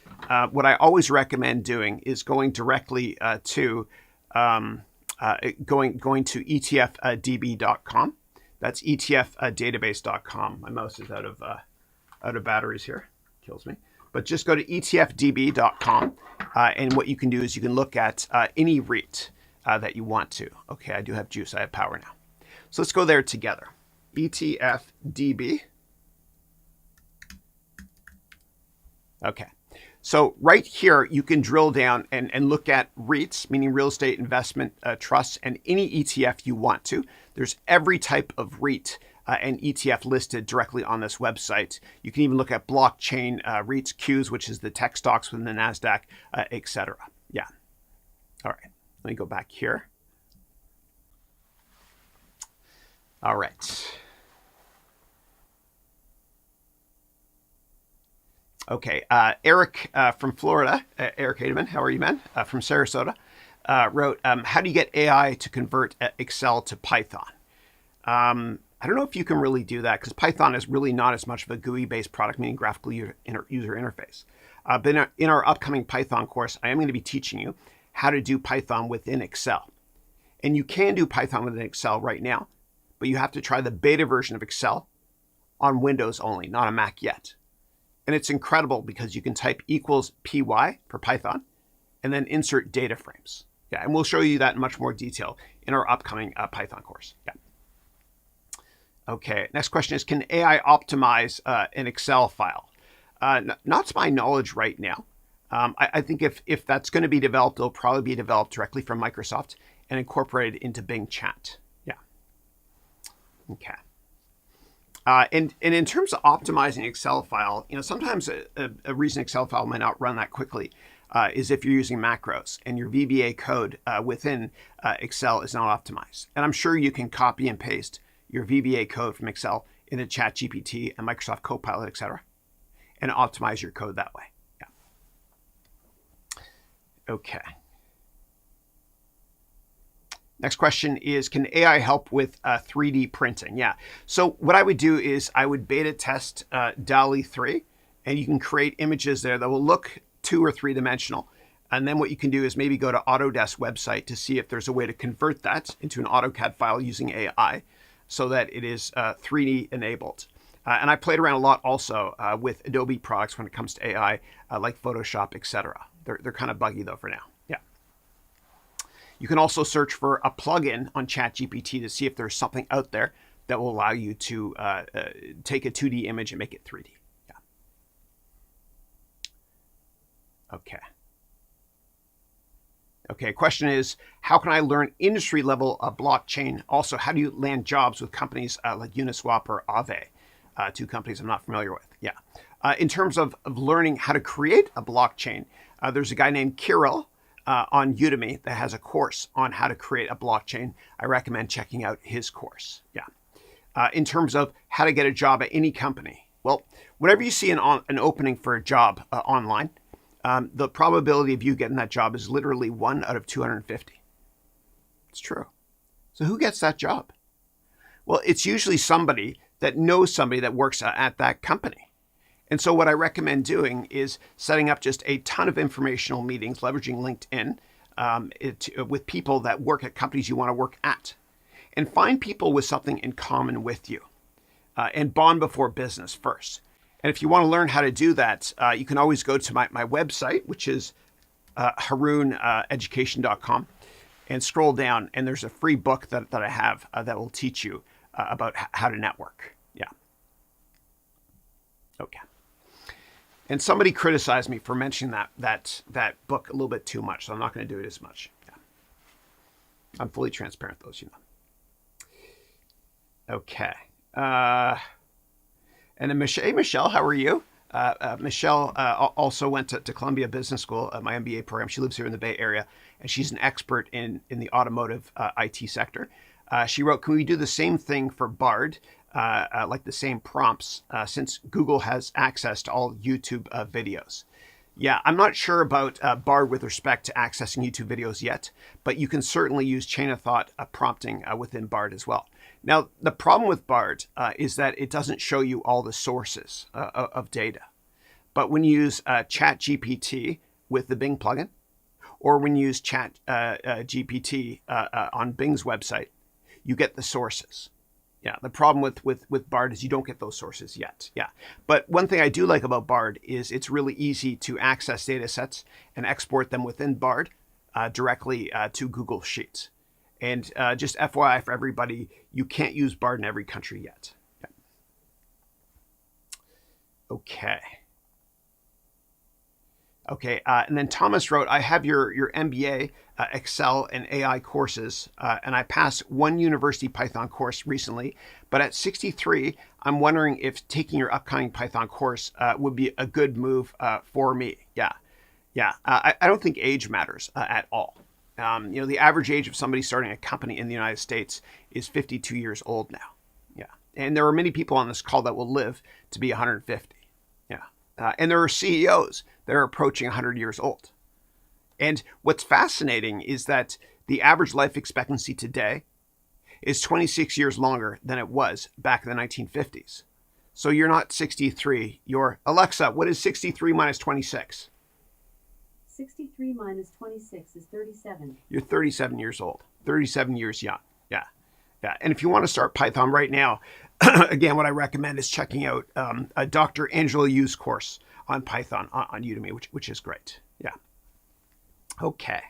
what I always recommend doing is going directly to going to etfdb.com. That's etfdatabase.com. My mouse is out of batteries here. Kills me. But just go to etfdb.com, and what you can do is you can look at any REIT that you want to. Okay, I do have juice. I have power now. So let's go there together. etfdb. Okay. So right here, you can drill down and look at REITs, meaning real estate investment trusts, and any ETF you want to. There's every type of REIT and ETF listed directly on this website. You can even look at blockchain REITs, Qs, which is the tech stocks within the NASDAQ, etc. Yeah. All right. Let me go back here. All right. Okay, Eric from Florida, Eric Hademan, how are you, man? From Sarasota, wrote, how do you get AI to convert Excel to Python? I don't know if you can really do that because Python is really not as much of a GUI-based product, meaning graphical user interface. But in our upcoming Python course, I am going to be teaching you how to do Python within Excel. And you can do Python within Excel right now, but you have to try the beta version of Excel on Windows only, not a Mac yet. And it's incredible because you can type equals py for Python and then insert data frames. Yeah, and we'll show you that in much more detail in our upcoming Python course. Yeah. Okay, next question is, can AI optimize an Excel file? Not to my knowledge right now. I think if that's going to be developed, it'll probably be developed directly from Microsoft and incorporated into Bing Chat. Yeah. Okay. And in terms of optimizing Excel file, sometimes a reason Excel file might not run that quickly is if you're using macros and your VBA code within Excel is not optimized. And I'm sure you can copy and paste your VBA code from Excel into ChatGPT and Microsoft Copilot, etc., and optimize your code that way. Yeah. Okay. Next question is, can AI help with 3D printing? Yeah. So what I would do is I would beta test DALL-E 3, and you can create images there that will look 2 or 3 dimensional. And then what you can do is maybe go to Autodesk website to see if there's a way to convert that into an AutoCAD file using AI so that it is 3D enabled. And I played around a lot also with Adobe products when it comes to AI, like Photoshop, etc. They're kind of buggy though for now. Yeah. You can also search for a plugin on ChatGPT to see if there's something out there that will allow you to take a 2D image and make it 3D. Yeah. Okay. Okay, question is, how can I learn industry level blockchain? Also, how do you land jobs with companies like Uniswap or Aave? 2 companies I'm not familiar with. Yeah. In terms of learning how to create a blockchain, there's a guy named Kirill on Udemy that has a course on how to create a blockchain. I recommend checking out his course. Yeah. In terms of how to get a job at any company, well, whenever you see an opening for a job online, the probability of you getting that job is literally 1 out of 250. It's true. So who gets that job? Well, it's usually somebody that knows somebody that works at that company. And so what I recommend doing is setting up just a ton of informational meetings, leveraging LinkedIn with people that work at companies you want to work at. And find people with something in common with you. And bond before business first. And if you want to learn how to do that, you can always go to my website, which is harouneducation.com, and scroll down, and there's a free book that I have that will teach you about how to network. Yeah. Okay. And somebody criticized me for mentioning that book a little bit too much, so I'm not going to do it as much. Yeah. I'm fully transparent, though, as you know. Okay. And then Michelle, how are you? Michelle also went to Columbia Business School, my MBA program. She lives here in the Bay Area, and she's an expert in the automotive IT sector. She wrote, can we do the same thing for Bard, like the same prompts, since Google has access to all YouTube videos? Yeah, I'm not sure about Bard with respect to accessing YouTube videos yet, but you can certainly use chain of thought prompting within Bard as well. Now, the problem with Bard is that it doesn't show you all the sources of data. But when you use ChatGPT with the Bing plugin, or when you use ChatGPT on Bing's website, you get the sources. Yeah, the problem with Bard is you don't get those sources yet. Yeah, but one thing I do like about Bard is it's really easy to access data sets and export them within Bard directly to Google Sheets. And just FYI for everybody, you can't use Bard in every country yet. Yeah. Okay. Okay, and then Thomas wrote, I have your MBA, Excel, and AI courses, and I passed one university Python course recently, but at 63, I'm wondering if taking your upcoming Python course would be a good move for me. Yeah, I don't think age matters at all. The average age of somebody starting a company in the United States is 52 years old now. Yeah, and there are many people on this call that will live to be 150. Yeah, and there are CEOs that are approaching 100 years old. And what's fascinating is that the average life expectancy today is 26 years longer than it was back in the 1950s. So you're not 63, you're, Alexa, what is 63 minus 26? 63 minus 26 is 37. You're 37 years old, 37 years young. Yeah. And if you want to start Python right now, again, what I recommend is checking out a Dr. Angela Yu's course on Python on Udemy, which is great. Yeah. Okay.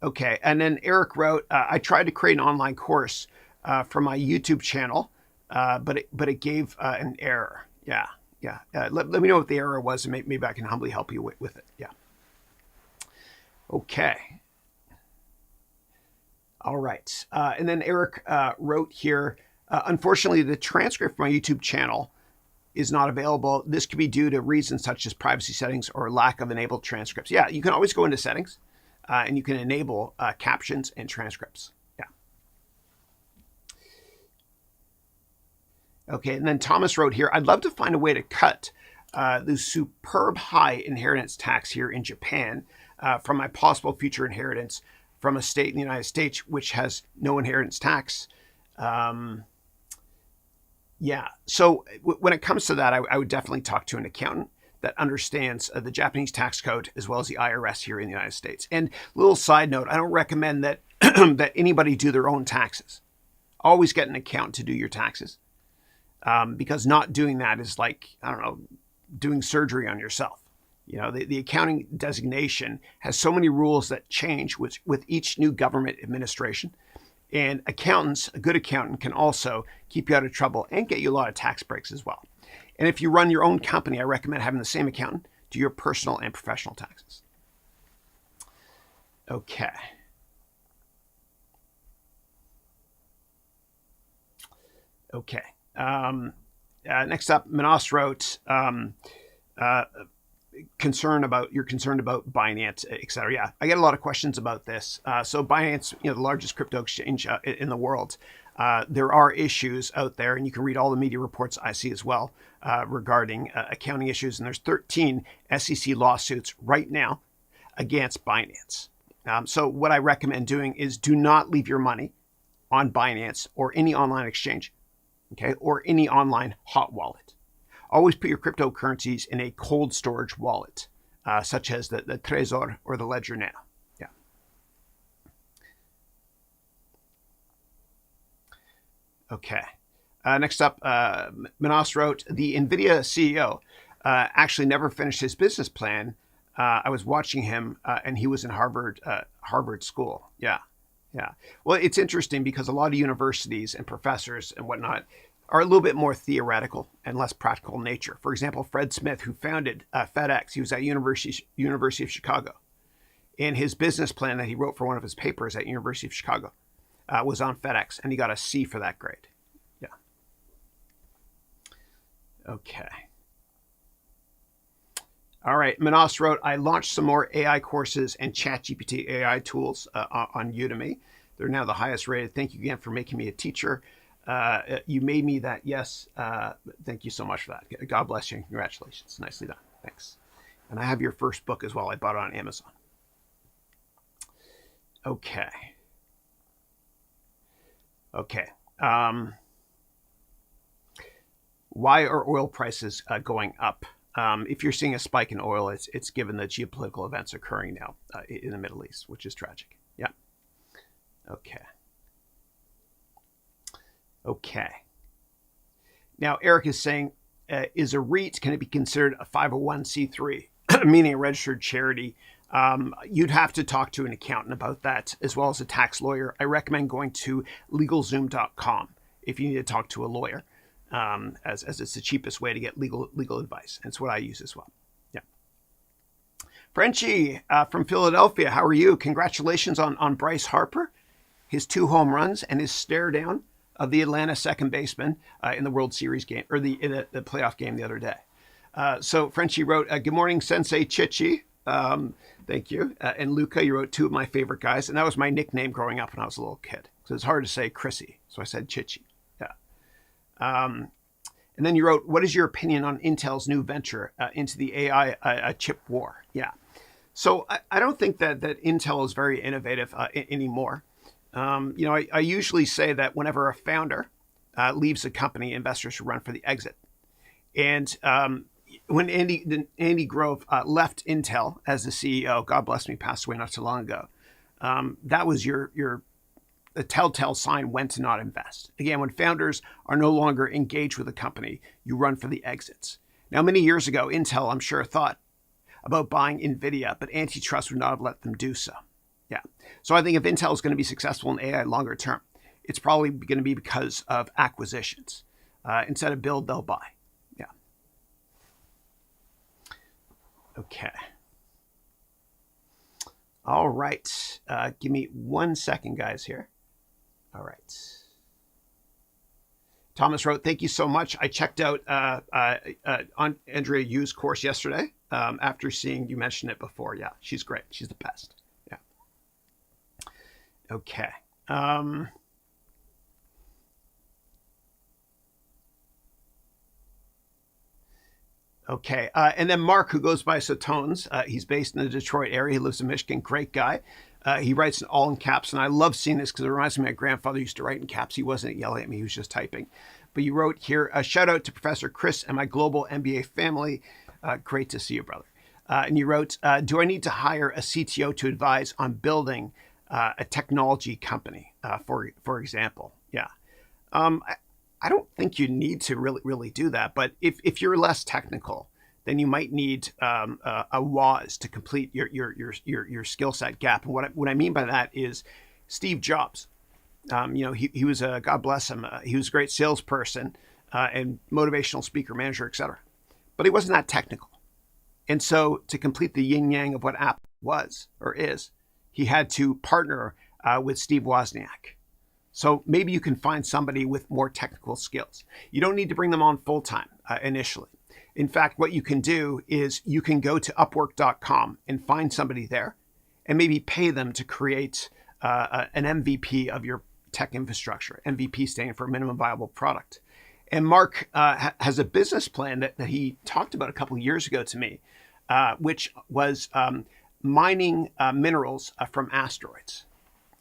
Okay, and then Eric wrote, I tried to create an online course for my YouTube channel, but it gave an error. Yeah. Let me know what the error was, and maybe I can humbly help you with it. Yeah. Okay. All right. And then Eric wrote here, unfortunately, the transcript from my YouTube channel is not available. This could be due to reasons such as privacy settings or lack of enabled transcripts. Yeah, you can always go into settings and you can enable captions and transcripts. Yeah. Okay, and then Thomas wrote here, I'd love to find a way to cut the superb high inheritance tax here in Japan from my possible future inheritance from a state in the United States which has no inheritance tax. Yeah, so when it comes to that, I would definitely talk to an accountant that understands the Japanese tax code as well as the IRS here in the United States. And little side note, I don't recommend that that anybody do their own taxes. Always get an accountant to do your taxes because not doing that is like, I don't know, doing surgery on yourself. You know, the accounting designation has so many rules that change with each new government administration. And accountants, a good accountant, can also keep you out of trouble and get you a lot of tax breaks as well. And if you run your own company, I recommend having the same accountant do your personal and professional taxes. Okay. Okay. Next up, Manas wrote, concerned about Binance, etc. Yeah, I get a lot of questions about this. So Binance, the largest crypto exchange in the world, there are issues out there, and you can read all the media reports I see as well regarding accounting issues. And there's 13 SEC lawsuits right now against Binance. So what I recommend doing is do not leave your money on Binance or any online exchange, okay, or any online hot wallet. Always put your cryptocurrencies in a cold storage wallet, such as the Trezor or the Ledger Nano. Yeah. Okay. Next up, Manas wrote, the NVIDIA CEO actually never finished his business plan. I was watching him, and he was in Harvard School. Yeah. Well, it's interesting because a lot of universities and professors and whatnot are a little bit more theoretical and less practical in nature. For example, Fred Smith, who founded FedEx, he was at University of Chicago. And his business plan that he wrote for one of his papers at University of Chicago was on FedEx, and he got a C for that grade. Yeah. Okay. All right, Manas wrote, I launched some more AI courses and ChatGPT AI tools on Udemy. They're now the highest rated. Thank you again for making me a teacher. You made me that. Yes. Thank you so much for that. God bless you. Congratulations. Nicely done. Thanks. And I have your first book as well. I bought it on Amazon. Okay. Okay. Why are oil prices going up? If you're seeing a spike in oil, it's given the geopolitical events occurring now in the Middle East, which is tragic. Yeah. Okay. Okay. Now, Eric is saying, is a REIT, can it be considered a 501c3, meaning a registered charity? You'd have to talk to an accountant about that, as well as a tax lawyer. I recommend going to LegalZoom.com if you need to talk to a lawyer, as it's the cheapest way to get legal advice. And it's what I use as well. Yeah. Frenchie from Philadelphia, how are you? Congratulations on Bryce Harper, his 2 home runs, and his stare down of the Atlanta second baseman in the World Series game, or the playoff game the other day. So Frenchie wrote, good morning, Sensei Chichi. Thank you. And Luka, you wrote 2 of my favorite guys. And that was my nickname growing up when I was a little kid. So it's hard to say Chrissy. So I said Chichi. Yeah. And then you wrote, what is your opinion on Intel's new venture into the AI chip war? Yeah. So I don't think that Intel is very innovative anymore. I usually say that whenever a founder leaves a company, investors should run for the exit. And when Andy Grove left Intel as the CEO, God bless me, passed away not so long ago, that was the telltale sign when to not invest. Again, when founders are no longer engaged with a company, you run for the exits. Now, many years ago, Intel, I'm sure, thought about buying NVIDIA, but antitrust would not have let them do so. Yeah. So I think if Intel is going to be successful in AI longer term, it's probably going to be because of acquisitions. Instead of build, they'll buy. Yeah. Okay. All right. Give me 1 second, guys, here. All right. Thomas wrote, thank you so much. I checked out on Andrea Yu's course yesterday after seeing you mention it before. Yeah, she's great. She's the best. Yeah. Okay. Okay. And then Mark, who goes by Satones, he's based in the Detroit area. He lives in Michigan. Great guy. He writes in all in caps. And I love seeing this because it reminds me of my grandfather used to write in caps. He wasn't yelling at me. He was just typing. But you wrote here, a shout out to Professor Chris and my global MBA family. Great to see you, brother. And you wrote, do I need to hire a CTO to advise on building a technology company, for example? Yeah. I don't think you need to really do that. But if you're less technical, then you might need a WAS to complete your skill set gap. And what I mean by that is Steve Jobs. He was a, God bless him, he was a great salesperson and motivational speaker, manager, etc. But he wasn't that technical. And so to complete the yin yang of what Apple was or is, he had to partner with Steve Wozniak. So maybe you can find somebody with more technical skills. You don't need to bring them on full time initially. In fact, what you can do is you can go to Upwork.com and find somebody there and maybe pay them to create an MVP of your tech infrastructure, MVP standing for minimum viable product. And Mark has a business plan that he talked about a couple of years ago to me, which was mining minerals from asteroids.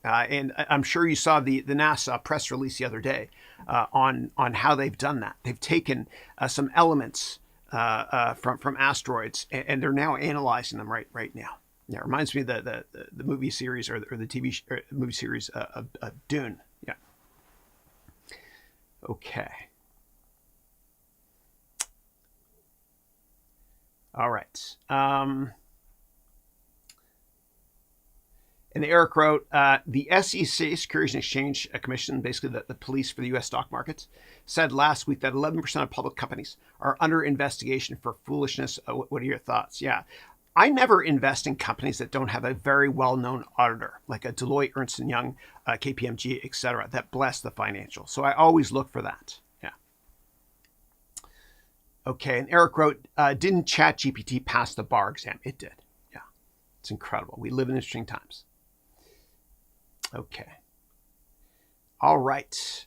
And I'm sure you saw the NASA press release the other day on how they've done that. They've taken some elements from asteroids, and they're now analyzing them right now. Yeah, it reminds me of the movie series or the TV movie series of Dune. Yeah. Okay. All right. And Eric wrote, the SEC, Securities and Exchange Commission, basically the police for the U.S. stock markets, said last week that 11% of public companies are under investigation for foolishness. What are your thoughts? Yeah. I never invest in companies that don't have a very well-known auditor, like a Deloitte, Ernst & Young, KPMG, et cetera, that bless the financials. So I always look for that. Yeah. Okay. And Eric wrote, didn't ChatGPT pass the bar exam? It did. Yeah. It's incredible. We live in interesting times. Okay. All right.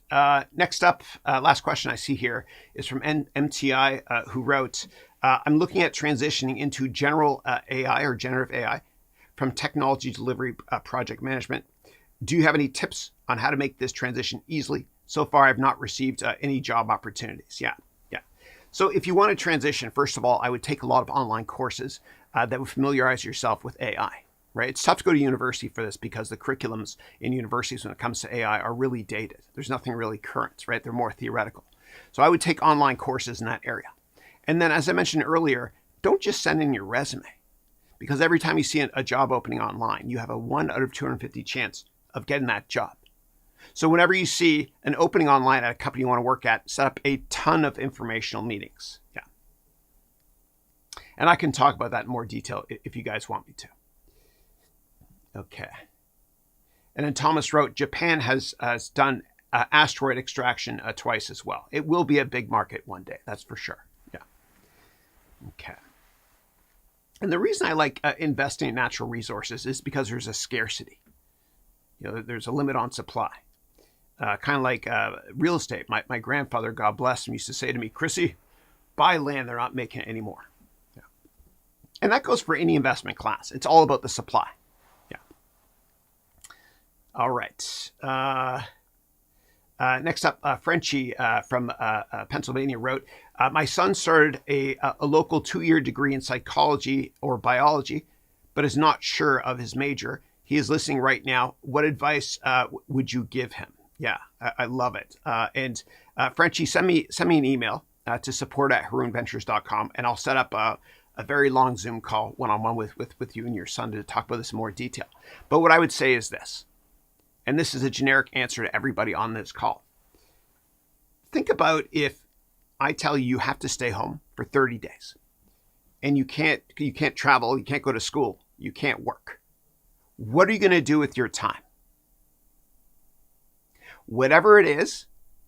Next up, last question I see here is from MTI, who wrote, I'm looking at transitioning into general AI or generative AI from technology delivery project management. Do you have any tips on how to make this transition easily? So far, I've not received any job opportunities. Yeah. So if you want to transition, first of all, I would take a lot of online courses that would familiarize yourself with AI. Right? It's tough to go to university for this because the curriculums in universities when it comes to AI are really dated. There's nothing really current, right? They're more theoretical. So I would take online courses in that area. And then, as I mentioned earlier, don't just send in your resume, because every time you see a job opening online, you have a 1 out of 250 chance of getting that job. So whenever you see an opening online at a company you want to work at, set up a ton of informational meetings. Yeah. And I can talk about that in more detail if you guys want me to. Okay. And then Thomas wrote, Japan has done asteroid extraction twice as well. It will be a big market one day. That's for sure. Yeah. Okay. And the reason I like investing in natural resources is because there's a scarcity. There's a limit on supply. Kind of like real estate. My grandfather, God bless him, used to say to me, Chrissy, buy land, they're not making it anymore. Yeah. And that goes for any investment class. It's all about the supply. All right. Next up, Frenchie from Pennsylvania wrote, my son started a local 2-year degree in psychology or biology, but is not sure of his major. He is listening right now. What advice would you give him? Yeah, I love it. And Frenchie, send me an email to support@harounventures.com, and I'll set up a very long Zoom call one-on-one with you and your son to talk about this in more detail. But what I would say is this, and this is a generic answer to everybody on this call. Think about if I tell you you have to stay home for 30 days and you can't travel, you can't go to school, you can't work. What are you going to do with your time? Whatever it is,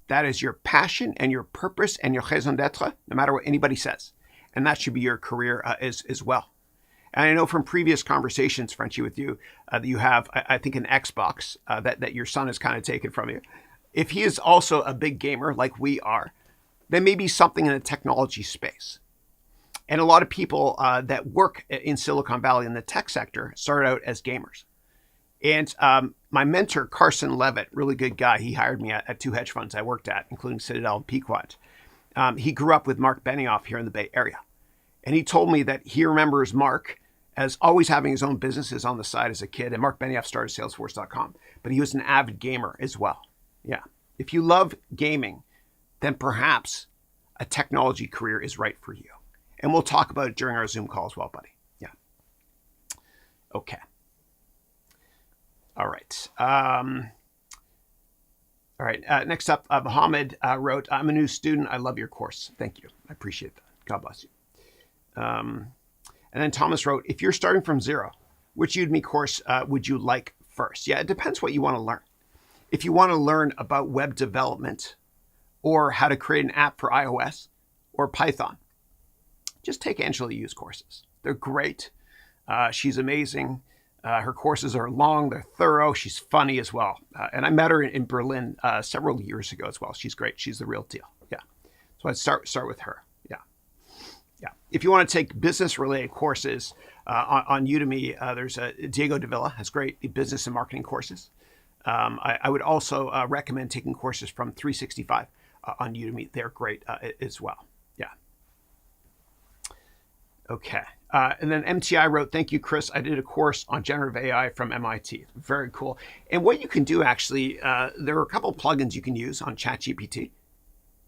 that is your passion and your purpose and your raison d'être, no matter what anybody says. And that should be your career as well. And I know from previous conversations, Frenchie, with you, that you have, I think, an Xbox that your son has kind of taken from you. If he is also a big gamer like we are, there may be something in the technology space. And a lot of people that work in Silicon Valley in the tech sector started out as gamers. And my mentor, Carson Levitt, really good guy, he hired me at 2 hedge funds I worked at, including Citadel and Pequot. He grew up with Mark Benioff here in the Bay Area. And he told me that he remembers Mark as always having his own businesses on the side as a kid. And Mark Benioff started Salesforce.com, but he was an avid gamer as well. Yeah. If you love gaming, then perhaps a technology career is right for you. And we'll talk about it during our Zoom call as well, buddy. Yeah. Okay. All right. All right. Next up, Mohammed wrote, I'm a new student. I love your course. Thank you. I appreciate that. God bless you. And then Thomas wrote, if you're starting from zero, which Udemy course would you like first? Yeah, it depends what you want to learn. If you want to learn about web development or how to create an app for iOS or Python, just take Angela Yu's courses. They're great. She's amazing. Her courses are long. They're thorough. She's funny as well. And I met her in Berlin several years ago as well. She's great. She's the real deal. Yeah. So I'd start with her. Yeah. If you want to take business-related courses on Udemy, there's Diego Davila has great business and marketing courses. I would also recommend taking courses from 365 on Udemy. They're great as well. Yeah. Okay. And then MTI wrote, thank you, Chris. I did a course on generative AI from MIT. Very cool. And what you can do actually, there are a couple plugins you can use on ChatGPT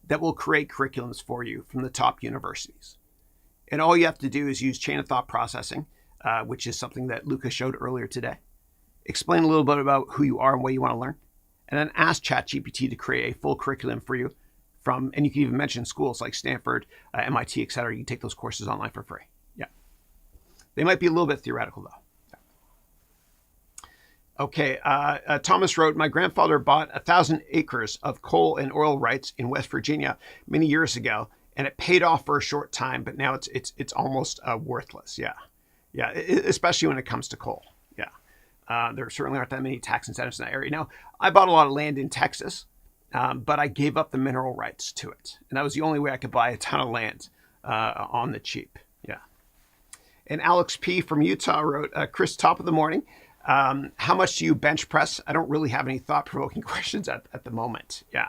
that will create curriculums for you from the top universities. And all you have to do is use chain of thought processing, which is something that Luka showed earlier today. Explain a little bit about who you are and what you want to learn. And then ask ChatGPT to create a full curriculum for you and you can even mention schools like Stanford, MIT, et cetera. You can take those courses online for free. Yeah. They might be a little bit theoretical though. Yeah. Okay. Thomas wrote, my grandfather bought 1,000 acres of coal and oil rights in West Virginia many years ago. And it paid off for a short time, but now it's almost worthless. Yeah, especially when it comes to coal. Yeah, There certainly aren't that many tax incentives in that area. Now, I bought a lot of land in Texas, but I gave up the mineral rights to it. And that was the only way I could buy a ton of land on the cheap. Yeah. And Alex P. from Utah wrote, Chris, top of the morning. How much do you bench press? I don't really have any thought-provoking questions at the moment. Yeah.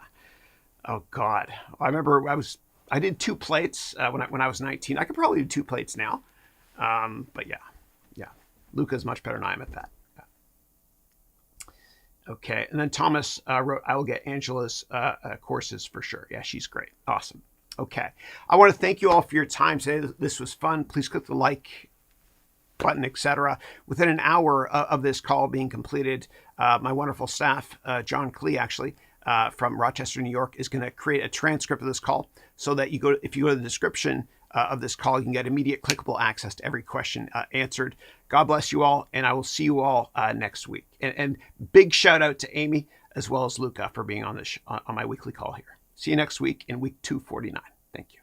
Oh, God. I remember I did 2 plates when I was 19. I could probably do 2 plates now. But yeah. Luka's much better than I am at that. Okay, and then Thomas wrote, I will get Angela's courses for sure. Yeah, she's great. Awesome. Okay, I want to thank you all for your time today. This was fun. Please click the like button, etc. Within an hour of this call being completed, my wonderful staff, John Klee actually, from Rochester, New York, is going to create a transcript of this call so that if you go to the description of this call, you can get immediate clickable access to every question answered. God bless you all, and I will see you all next week. And big shout out to Amy as well as Luka for being on this on my weekly call here. See you next week in week 249. Thank you.